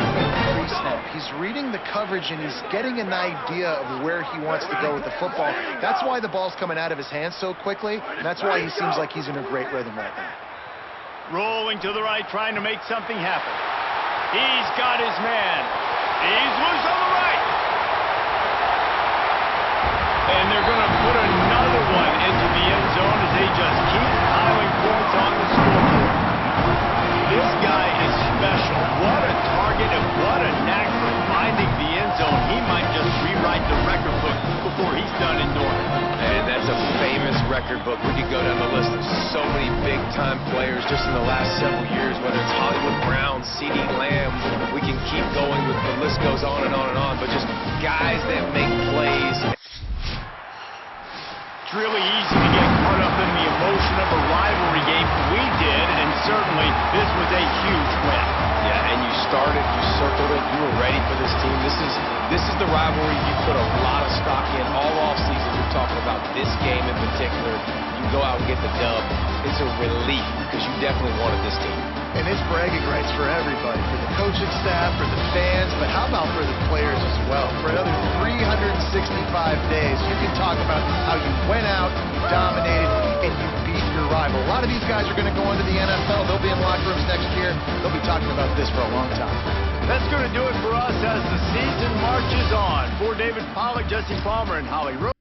pre-snap. He's reading the coverage, and he's getting an idea of where he wants to go with the football. That's why the ball's coming out of his hands so quickly, and that's why he seems like he's in a great rhythm right now. Rolling to the right, trying to make something happen. He's got his man. He's loose on the right. And they're going to put another one into the end zone as they just keep piling points on the scoreboard. This guy is special. What a target and what a knack for finding the end zone. He might just rewrite the record book before he's done in Norman. And that's a famous record book. We could go down the list of so many big-time players just in the last several years, whether it's Hollywood Brown, CeeDee Lamb. We can keep going with the list goes on and on and on, but just guys that make plays. It's really easy to get caught up in the emotion of a rivalry game. We did, and certainly this was a huge win. Yeah, and you started, you circled it, you were ready for this team. This is the rivalry you put a lot of stock in all offseason. We're talking about this game in particular. You go out and get the dub. It's a relief because you definitely wanted this team. And it's bragging rights for everybody, for the coaching staff, for the fans, but how about for the players as well? For another 365 days, you can talk about how you went out, you dominated, and you beat your rival. A lot of these guys are going to go into the NFL. They'll be in locker rooms next year. They'll be talking about this for a long time. That's going to do it for us as the season marches on. For David Pollack, Jesse Palmer, and Holly Rose.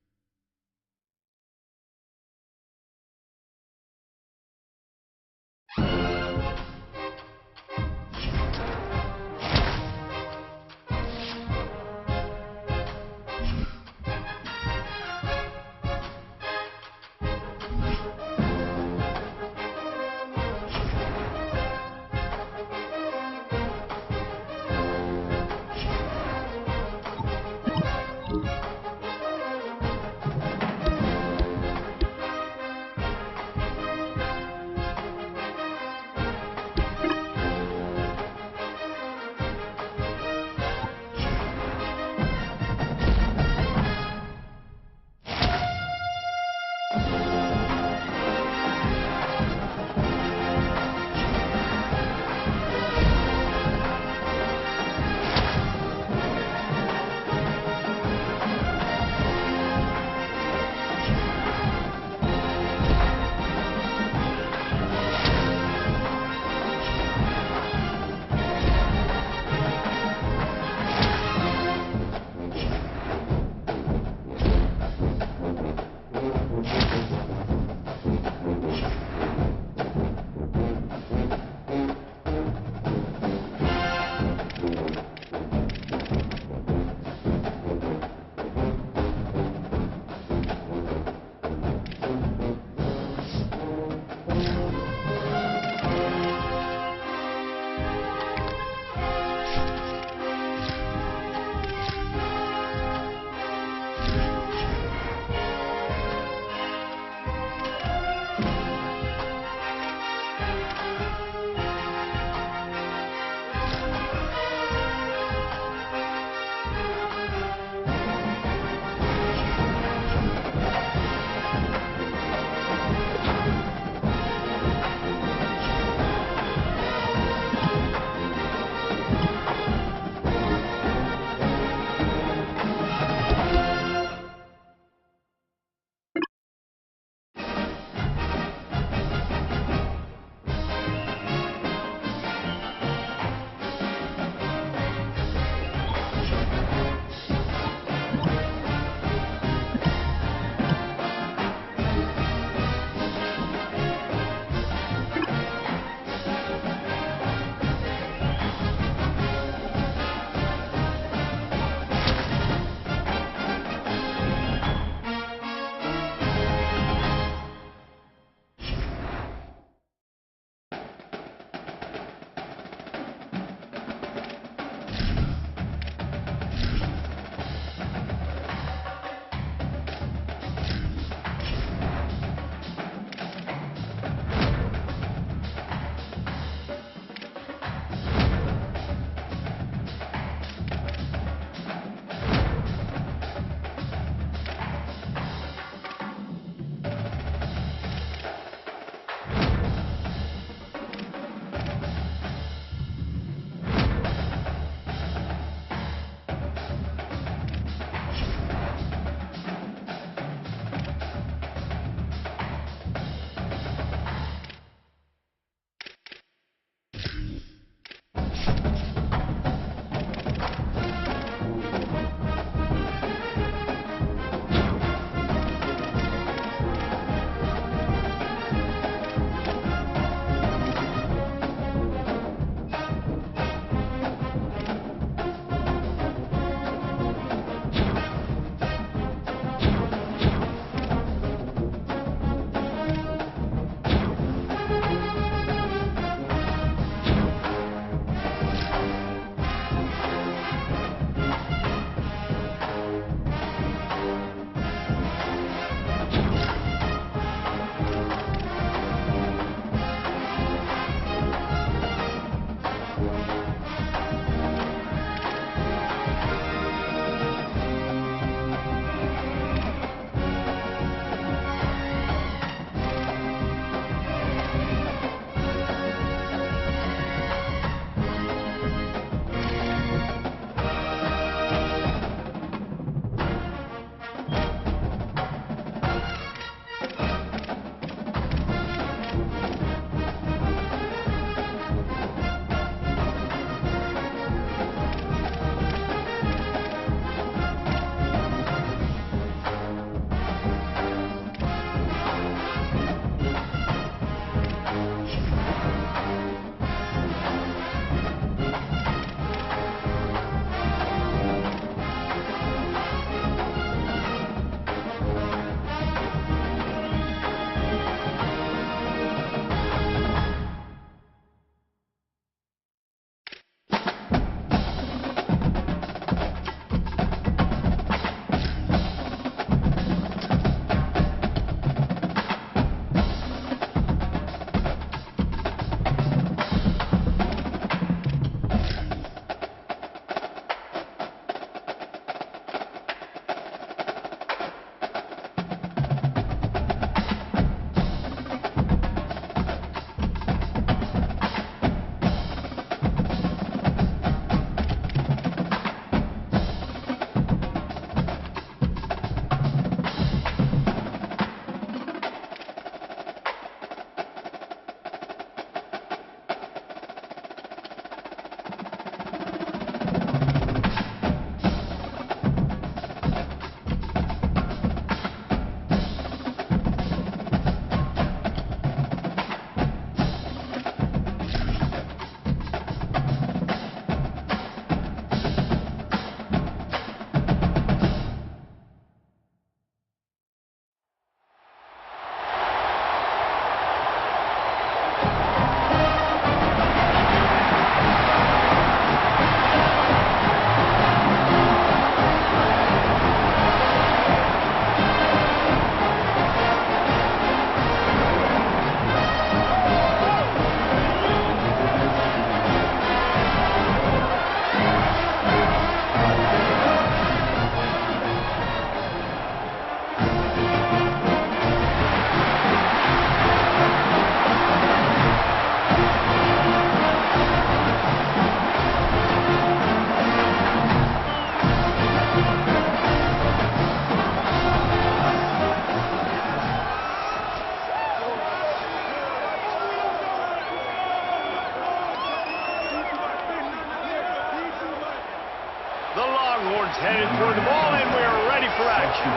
toward the ball, and we're ready for action.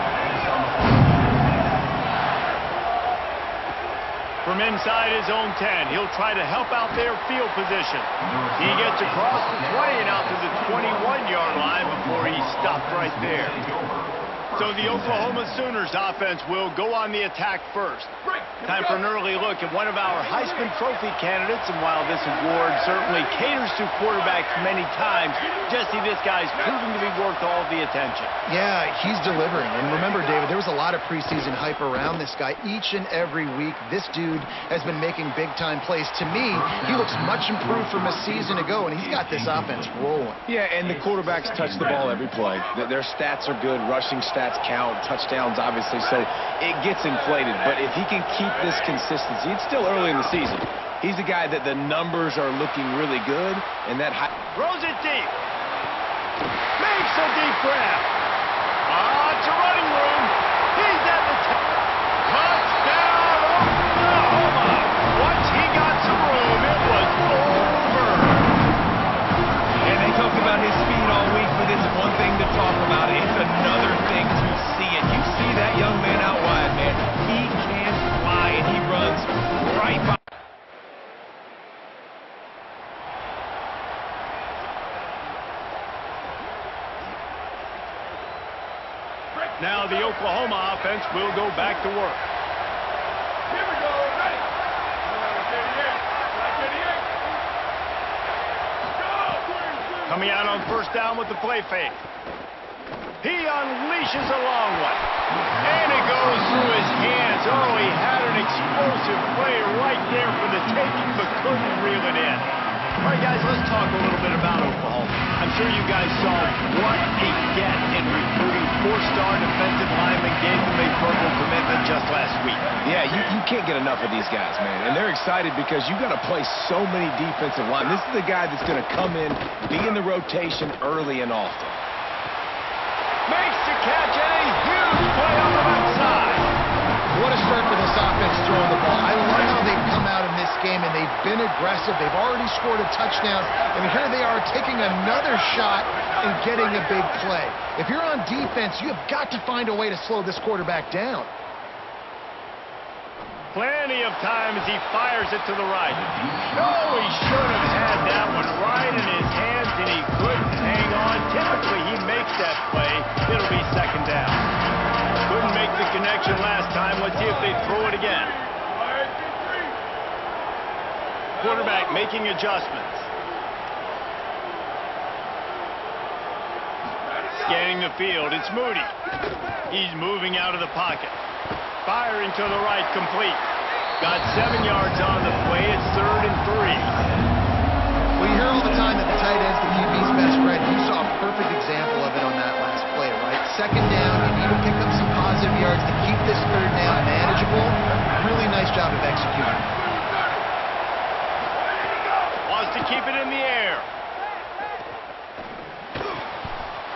From inside his own 10, he'll try to help out their field position. He gets across the 20 and out to the 21-yard line before he stopped right there. So the Oklahoma Sooners offense will go on the attack first. Time for an early look at one of our Heisman Trophy candidates, and while this award certainly caters to quarterbacks many times, Jesse, this guy's proving to be worth all the attention. Yeah, he's delivering. And remember, David, there was a lot of preseason hype around this guy each and every week. This dude has been making big-time plays. To me, he looks much improved from a season ago, and he's got this offense rolling. Yeah, and the quarterbacks touch the ball every play. Their stats are good. Rushing stats count. Touchdowns, obviously, so it gets inflated. But if he can keep this consistency, it's still early in the season. He's a guy that the numbers are looking really good, and that throws it deep. Makes a deep grab. It's a running room. He's at the touchdown, Oklahoma. Once he got some room, it was over. And they talked about his speed all week, but it's one thing to talk about. It's another thing to see it. You see that young man out wide, man. He can fly, and he runs right by. Now the Oklahoma offense will go back to work. Here we go, ready. 38. Coming out on first down with the play fake. He unleashes a long one. And it goes through his hands. Oh, he had an explosive play right there for the taking, but couldn't reel it in. All right, guys, let's talk a little bit about Oklahoma. I'm sure you guys saw what a get in recruiting four-star defensive lineman gave them a verbal commitment just last week. Yeah, you can't get enough of these guys, man. And they're excited because you got to play so many defensive line. This is the guy that's going to come in, be in the rotation early and often. Makes the catch, and a huge play on the left side. What a start for this offense throwing the ball. I love how they've come out in this game, and they've been aggressive. They've already scored a touchdown, and here they are taking another shot and getting a big play. If you're on defense, you have got to find a way to slow this quarterback down. Plenty of time as he fires it to the right. No, he should have had that one right in his hands, and he couldn't hang on. Typically, he makes that play. It'll be second down. Couldn't make the connection last time. Let's see if they throw it again. Quarterback making adjustments. Scanning the field. It's Moody. He's moving out of the pocket. Firing to the right, complete. Got 7 yards on the play. It's 3rd and 3. Well, you hear all the time that the tight end's the QB's best friend. You saw a perfect example of it on that last play, right? Second down, you need to pick up some positive yards to keep this third down manageable. Really nice job of executing. Wants to keep it in the air.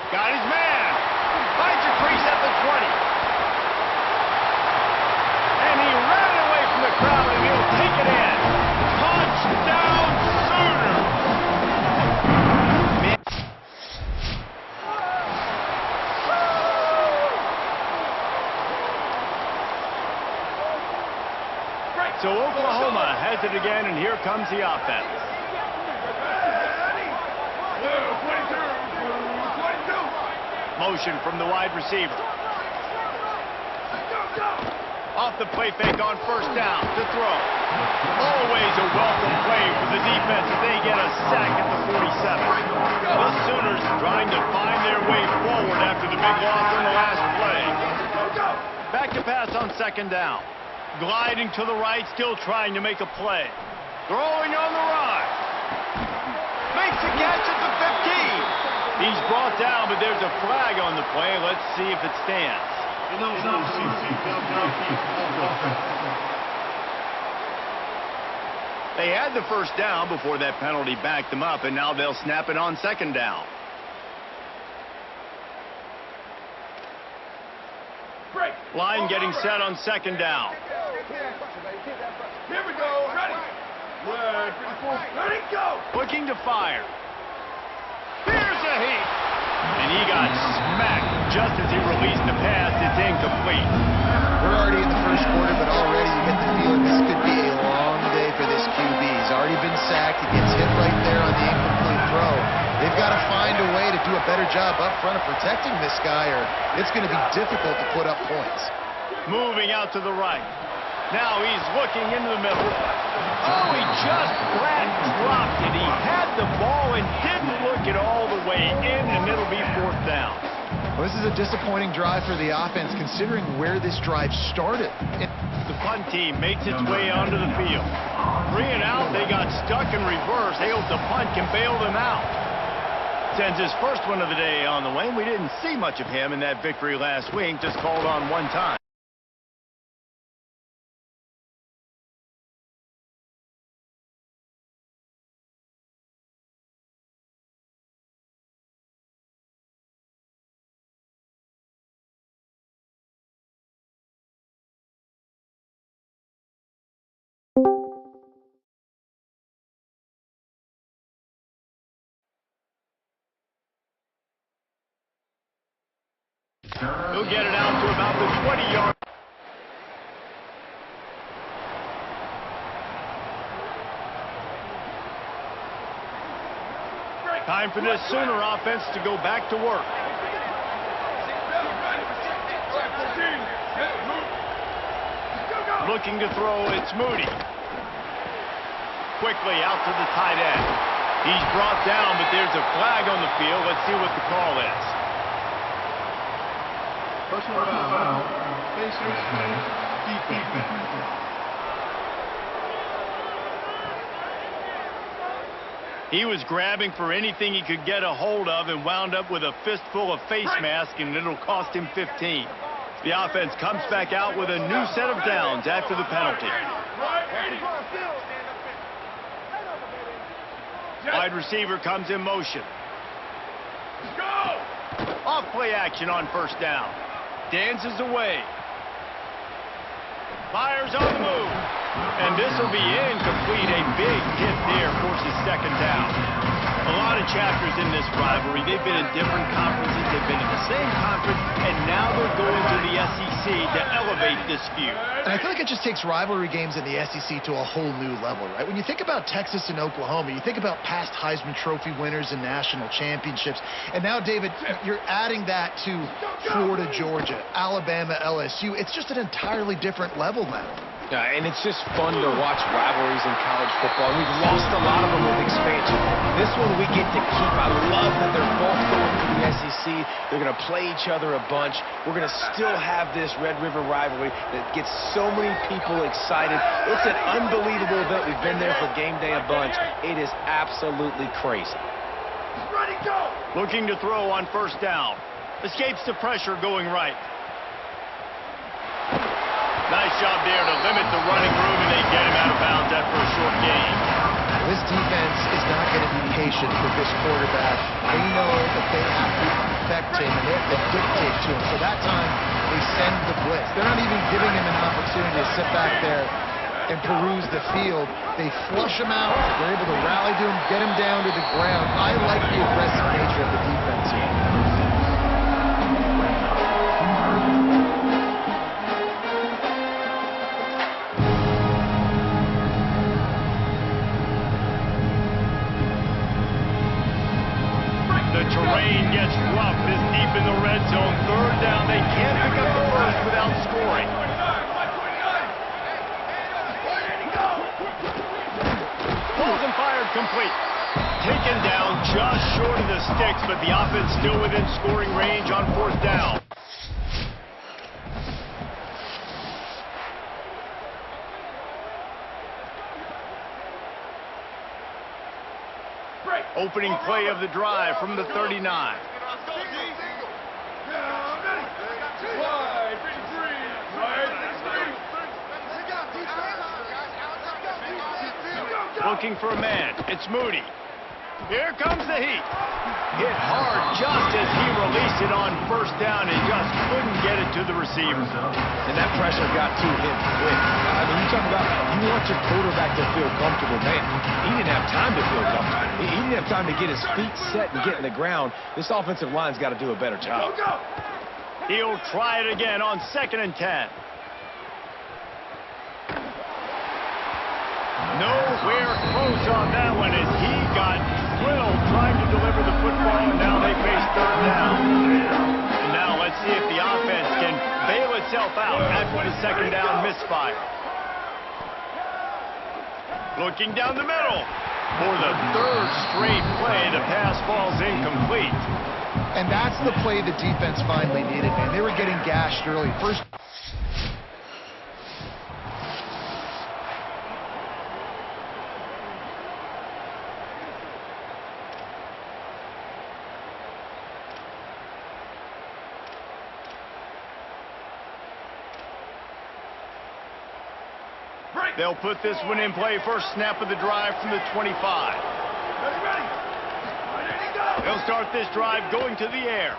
Got his man. Finds a crease at the 20. And he ran away from the crowd, and he'll take it in. Touchdown, Sooners! So Oklahoma has it again, and here comes the offense. 22. Motion from the wide receiver. Off the play fake on first down to throw. Always a welcome play for the defense as they get a sack at the 47. The Sooners trying to find their way forward after the big loss on the last play. Back to pass on second down. Gliding to the right, still trying to make a play. Throwing on the run. Makes the catch at the 15. He's brought down, but there's a flag on the play. Let's see if it stands. They had the first down before that penalty backed them up, and now they'll snap it on second down. Line getting set on second down. Here we go, ready. Ready, go. Looking to fire. Here's a heat. And he got smacked just as he released the pass, it's incomplete. We're already in the first quarter, but already you get the feeling this could be a long day for this QB. He's already been sacked. He gets hit right there on the incomplete throw. They've got to find a way to do a better job up front of protecting this guy, or it's going to be difficult to put up points. Moving out to the right. Now he's looking into the middle. Oh, he just flat dropped it. He had the ball and didn't look it all the way in, and it'll be fourth down. Well, this is a disappointing drive for the offense, considering where this drive started. The punt team makes its way onto the field. 3 and out, they got stuck in reverse. They hope the punt can bail them out. Sends his first one of the day on the way. We didn't see much of him in that victory last week, just called on one time. He'll get it out to about the 20-yard. Time for this Sooner offense to go back to work. Looking to throw, it's Moody. Quickly out to the tight end. He's brought down, but there's a flag on the field. Let's see what the call is. Personal foul, Pacers defense. He was grabbing for anything he could get a hold of and wound up with a fistful of face mask, and it'll cost him 15. The offense comes back out with a new set of downs after the penalty. Wide receiver comes in motion. Off play action on first down. Dances away. Fires on the move. And this will be incomplete. A big hit there forces second down. A lot of chapters in this rivalry. They've been in different conferences. They've been in the same conference. And now they're going to the SEC to elevate this feud. And I feel like it just takes rivalry games in the SEC to a whole new level, right? When you think about Texas and Oklahoma, you think about past Heisman Trophy winners and national championships. And now, David, you're adding that to Florida, Georgia, Alabama, LSU. It's just an entirely different level now. And it's just fun to watch rivalries in college football. We've lost a lot of them with expansion. This one we get to keep. I love that they're both going to the SEC. They're going to play each other a bunch. We're going to still have this Red River rivalry that gets so many people excited. It's an unbelievable event. We've been there for game day a bunch. It is absolutely crazy. Ready, go! Looking to throw on first down. Escapes the pressure going right. Nice job there to limit the running room, and they get him out of bounds after a short gain. This defense is not going to be patient with this quarterback. They know that they have to affect him, and they have to dictate to him. So that time, they send the blitz. They're not even giving him an opportunity to sit back there and peruse the field. They flush him out. They're able to rally to him, get him down to the ground. I like the aggressive nature of the defense here. The terrain gets rough this deep in the red zone. Third down, they can't pick up the first without scoring. Pulls and fired complete. Taken down just short of the sticks, but the offense still within scoring range on fourth down. Opening play of the drive from the 39. Looking for a man. It's Moody. Here comes the heat. Hit hard just as he released it on first down and just couldn't get it to the receiver. And that pressure got to him quick. I mean, you talk about you want your quarterback to feel comfortable. Man, he didn't have time to feel comfortable. He didn't have time to get his feet set and get in the ground. This offensive line's got to do a better job. He'll try it again on 2nd and 10. Nowhere close on that one as he got drilled trying to deliver the football, and now they face 3rd down. And now let's see if the offense can bail itself out after the 2nd down misfire. Looking down the middle. For the 3rd straight play, the pass falls incomplete. And that's the play the defense finally needed, man. They were getting gashed early. First. They'll put this one in play. First snap of the drive from the 25. Ready. They'll start this drive going to the air.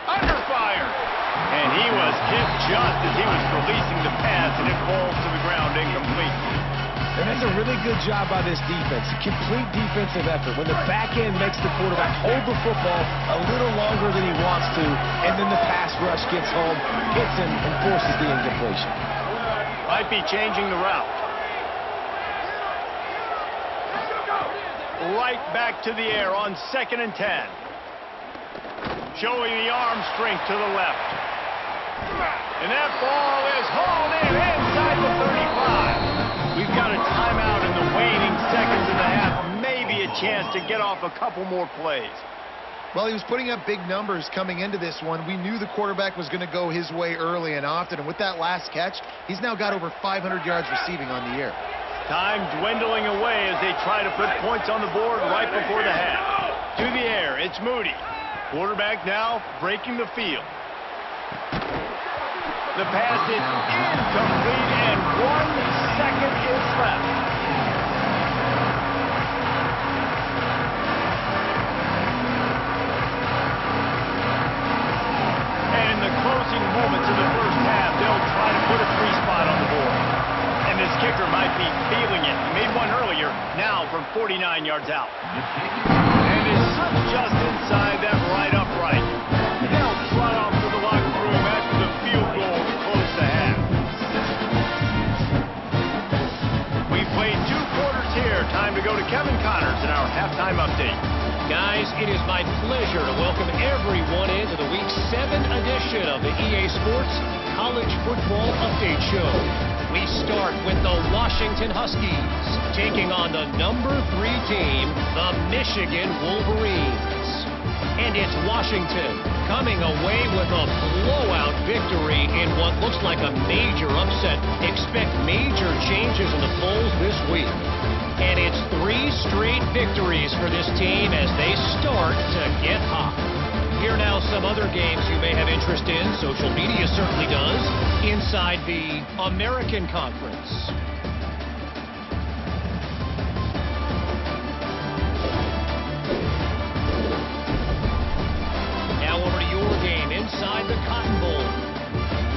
Under fire. And he was hit just as he was releasing the pass, and it falls to the ground incomplete. And that's a really good job by this defense. A complete defensive effort. When the back end makes the quarterback hold the football a little longer than he wants to, and then the pass rush gets home, hits him, and forces the incompletion. Might be changing the route. Right back to the air on 2nd and 10. Showing the arm strength to the left. And that ball is hauled in inside the 35. We've got a timeout in the waning seconds of the half. Maybe a chance to get off a couple more plays. Well, he was putting up big numbers coming into this one. We knew the quarterback was going to go his way early and often. And with that last catch, he's now got over 500 yards receiving on the year. Time dwindling away as they try to put points on the board right before the half. To the air, it's Moody. Quarterback now breaking the field. The pass is incomplete, and 1 second is left. And in the closing moments of the first half, they'll try to put a free spot on the board. And this kicker might be feeling it. He made one earlier, now from 49 yards out. And it's just inside that right upright. They'll trot off to the locker room after the field goal to close the half. We've played 2 quarters here. Time to go to Kevin Connors in our halftime update. Guys, it is my pleasure to welcome everyone into the Week 7 edition of the EA Sports College Football Update Show. We start with the Washington Huskies taking on the number 3 team, the Michigan Wolverines. And it's Washington coming away with a blowout victory in what looks like a major upset. Expect major changes in the polls this week. And it's 3 straight victories for this team as they start to get hot. Here now some other games you may have interest in. Social media certainly does. Inside the American Conference. Now over to your game inside the Cotton Bowl.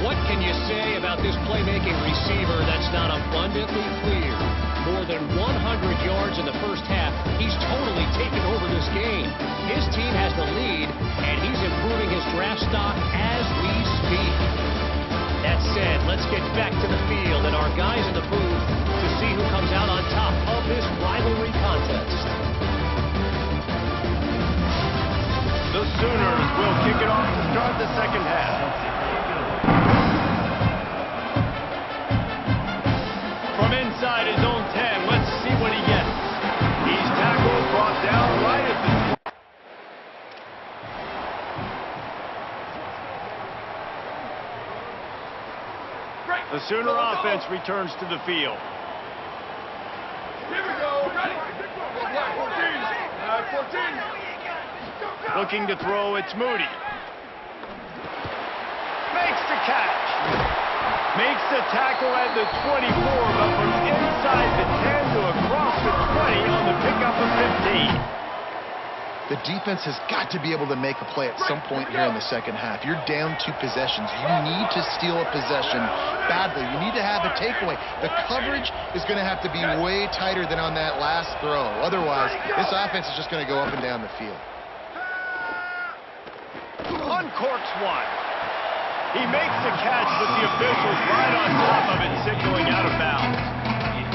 What can you say about this playmaking receiver that's not abundantly clear? More than 100 yards in the first half. He's totally taken over this game. His team has the lead, and he's improving his draft stock as we speak. That said, let's get back to the field and our guys in the booth to see who comes out on top of this rivalry contest. The Sooners will kick it off to start the second half. From inside his own 10, let's see what he gets. He's tackled, brought down right at the... The Sooner offense returns to the field. Here we go. Ready. Black 14. 14. Looking to throw, it's Moody. Makes the catch. Makes the tackle at the 24, but from inside the 10 to across the 20 on the pickup of 15. The defense has got to be able to make a play at some point here in the second half. You're down 2 possessions. You need to steal a possession badly. You need to have a takeaway. The coverage is going to have to be way tighter than on that last throw. Otherwise, this offense is just going to go up and down the field. Uncorks one. He makes the catch, but the official's right on top of it, signaling out of bounds.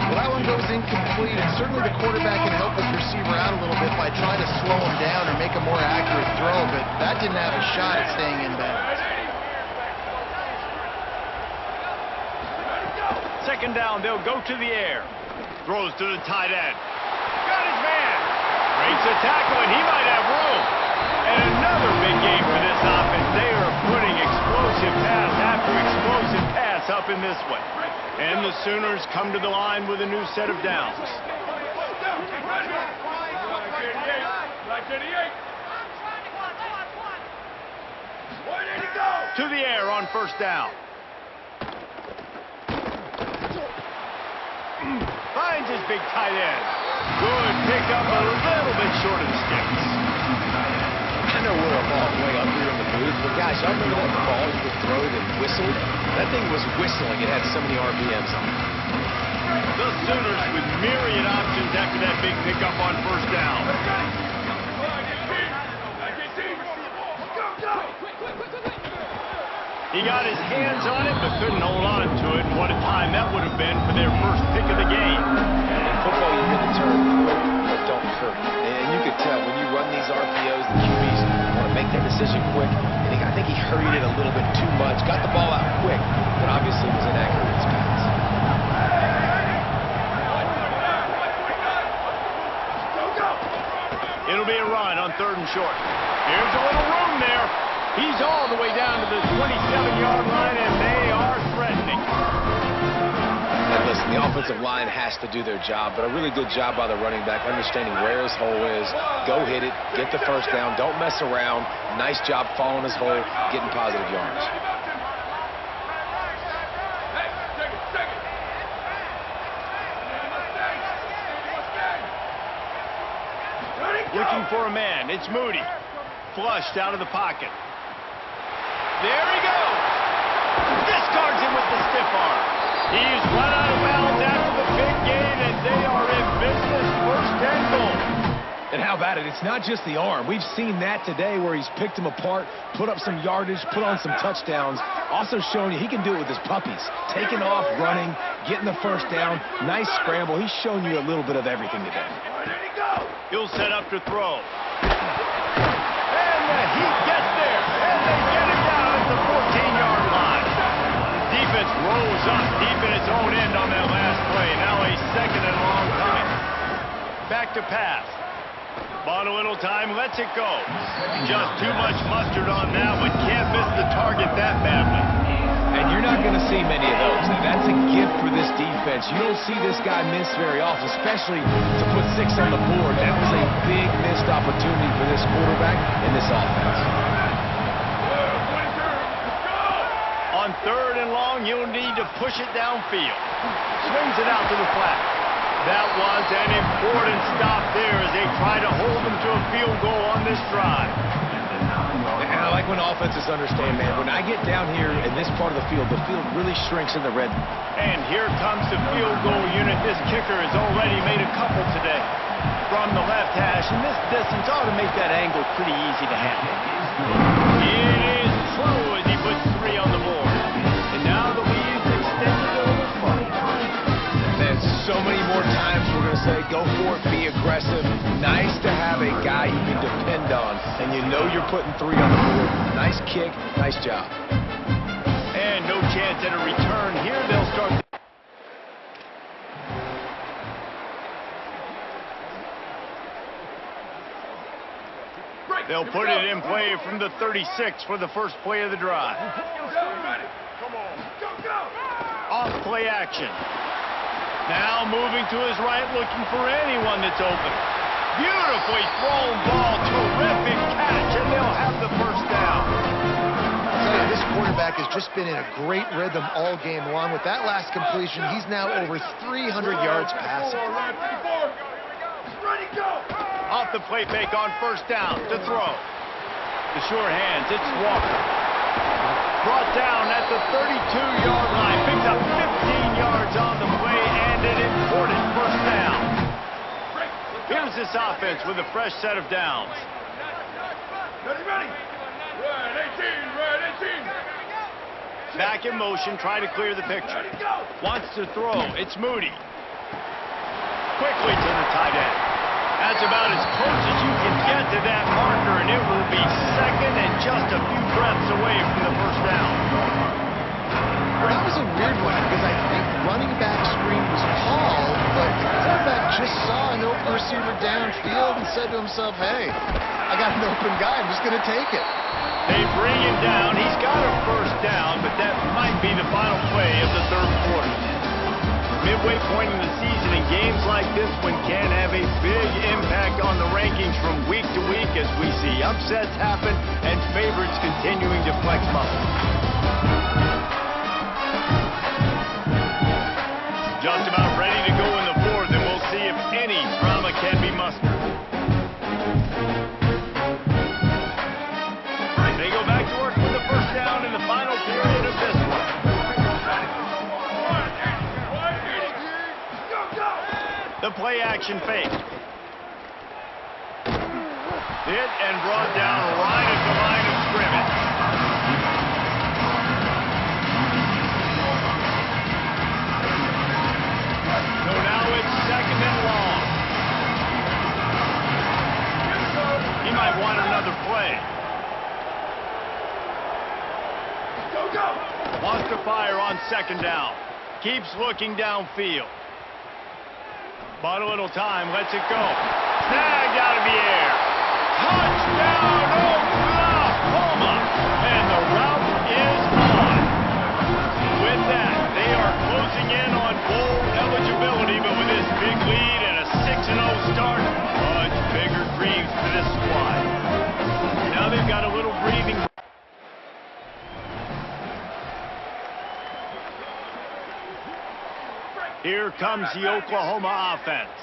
Well, that one goes incomplete, and certainly the quarterback can help his receiver out a little bit by trying to slow him down or make a more accurate throw, but that didn't have a shot at staying in bounds. Second down, they'll go to the air. Throws to the tight end. Got his man. Breaks a tackle, and he might have room. And another big game for this offense. They are putting explosive pass after explosive pass up in this one. And the Sooners come to the line with a new set of downs. To the air on first down. Finds his big tight end. Good pickup, a little bit short of the sticks. I know we're a long way up here in the booth, but guys, y'all remember that ball you could throw that whistled? That thing was whistling. It had so many RPMs on it. The Sooners with myriad options after that big pickup on first down. He got his hands on it, but couldn't hold on to it. And what a time that would have been for their first pick of the game. In football, you hit the term quick, but don't hurt. And you could tell when you run these RPOs, the QBs want to make that decision quick. And I think he hurried it a little bit too much. Got the ball out quick, but obviously was inaccurate in his pass. It'll be a run on third and short. Here's a little room there. He's all the way down to the 27-yard line, and they are threatening. And listen, the offensive line has to do their job, but a really good job by the running back, understanding where his hole is. Go hit it, get the first down, don't mess around. Nice job following his hole, getting positive yards. Looking for a man. It's Moody. Flushed out of the pocket. There he goes. Discards him with the stiff arm. He's run out of bounds after the big gain, and they are in business. First and goal. And how about it? It's not just the arm. We've seen that today where he's picked him apart, put up some yardage, put on some touchdowns. Also showing you he can do it with his puppies. Taking off, running, getting the first down. Nice scramble. He's shown you a little bit of everything today. He'll set up to throw. And the Heat gets there. And they get it down at the 14-yard line. Defense rolls up deep in its own end on that last play. Now a second and long time. Back to pass. Bought a little time, lets it go. Just too much mustard on that one. Can't miss the target that badly. And you're not going to see many of those. Now, that's a gift for this defense. You don't see this guy miss very often, especially to put 6 on the board. That was a big missed opportunity for this quarterback and this offense. On third and long, you'll need to push it downfield. Swings it out to the flat. That was an important stop there as they try to hold them to a field goal on this drive. And I like when offenses understand, man, when I get down here in this part of the field really shrinks in the red. And here comes the field goal unit. This kicker has already made a couple today from the left hash, and this distance ought to make that angle pretty easy to handle. It is true as he puts 3 on the board. And now the lead's extended a little further. And so many more times we're going to say, go for it, be aggressive. Nice to have a guy you can depend on, and you know you're putting 3 on the board. Nice kick, nice job. And no chance at a return here. They'll start. They'll put it in play from the 36 for the first play of the drive. Off play action. Now moving to his right, looking for anyone that's open. Beautifully thrown ball, terrific catch, and they'll have the first down. I'll tell you, this quarterback has just been in a great rhythm all game long. With that last completion, he's now over 300 yards passing. Ready, go! Off the play fake on first down to throw. The sure hands, it's Walker. Brought down at the 32-yard line. Picks up 15 yards on the play and an important first down. Here's this offense with a fresh set of downs. Ready, ready. Red 18, red 18. Back in motion, try to clear the picture. Wants to throw. It's Moody. Quickly to the tight end. That's about as close as you can get to that marker, and it will be second and just a few breaths away from the first down. That was a weird one because I think running back screen was called, but the quarterback just saw an open receiver downfield and said to himself, hey, I got an open guy. I'm just going to take it. They bring him down. He's got a first down, but that might be the final play of the third quarter. Midway point in the season, and games like this one can have a big impact on the rankings from week to week as we see upsets happen and favorites continuing to flex muscle. Just about ready to go in the fourth, and we'll see if any drama can be mustered. They go back to work with the first down in the final period of this one. The play action fake. Hit and brought down right at the line of scrimmage. So now it's second and long. He might want another play. Wants to fire on second down. Keeps looking downfield. Bought a little time, lets it go. Snagged out of the air. Touchdown, Oklahoma! And the route is on. With that, they are closing in on bowl eligibility, but with this big lead and a 6-0 start, much bigger dreams for this squad. Now they've got a little breathing. Here comes the Oklahoma offense.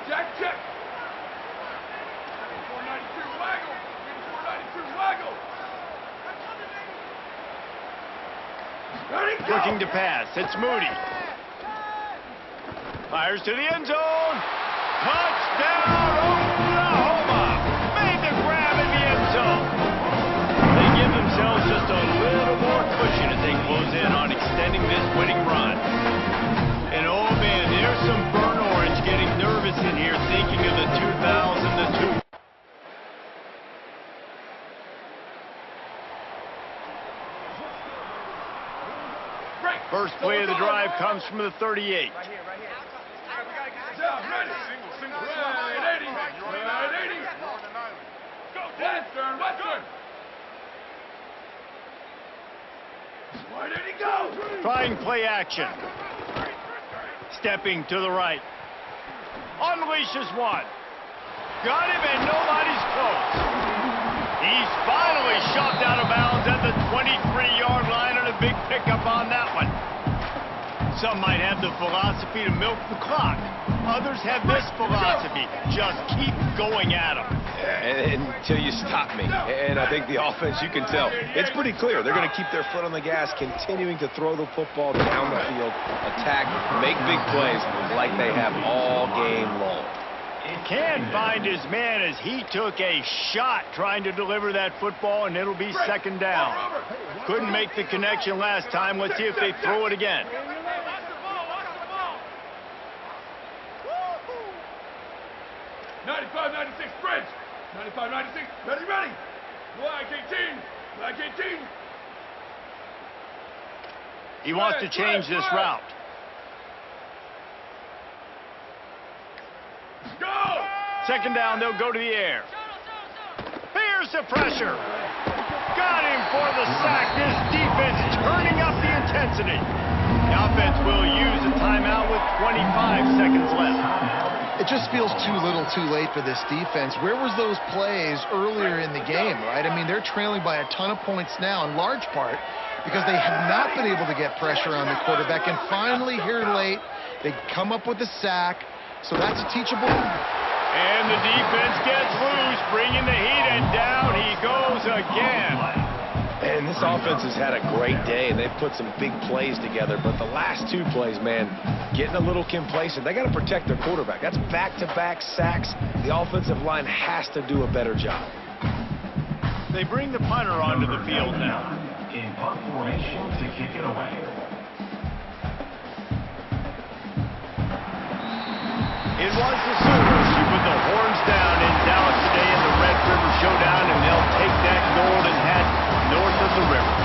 Check, check. 492 waggle. 492 waggle. Ready, go. Looking to pass. It's Moody. Fires to the end zone. Touchdown, Oklahoma. Made the grab in the end zone. They give themselves just a little more cushion as they close in on extending this winning run. And oh man, there's some burnt orange getting nervous in here thinking of the 2002. First play of the drive comes from the 38. Ready. Single. Right 80. Right 80. Go, Western. Right 80, go. Trying play action. Stepping to the right. Unleashes one. Got him and nobody's close. He's finally shoved out of bounds at the 23-yard line and a big pickup on that one. Some might have the philosophy to milk the clock. Others have this philosophy. Just keep going at them. Until you stop me. And I think the offense, you can tell, it's pretty clear. They're going to keep their foot on the gas, continuing to throw the football down the field, attack, make big plays like they have all game long. Can find his man as he took a shot trying to deliver that football, and it'll be second down. Couldn't make the connection last time. Let's see if they throw it again. 95-96 bridge. 95-96. Ready. Black 18. He wants to change this route. Go! Second down, they'll go to the air. Here's the pressure. Got him for the sack. This defense turning up the intensity. The offense will use a timeout with 25 seconds left. It just feels too little too late for this defense. Where was those plays earlier in the game, right? I mean, they're trailing by a ton of points now, in large part because they have not been able to get pressure on the quarterback. And finally, here late, they come up with a sack. So that's a teachable. And the defense gets loose, bringing the heat, and down he goes again. And this offense has had a great day, and they've put some big plays together. But the last two plays, man, getting a little complacent. They got to protect their quarterback. That's back-to-back sacks. The offensive line has to do a better job. They bring the punter onto the field now. in punt formation to kick it away. It was the Sooners who put the horns down in Dallas today in the Red River Showdown, and they'll take that golden hat north of the river.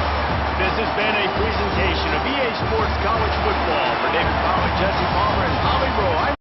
This has been a presentation of EA Sports College Football. For David Pollack, Jesse Palmer, and Holly Rowe, I'm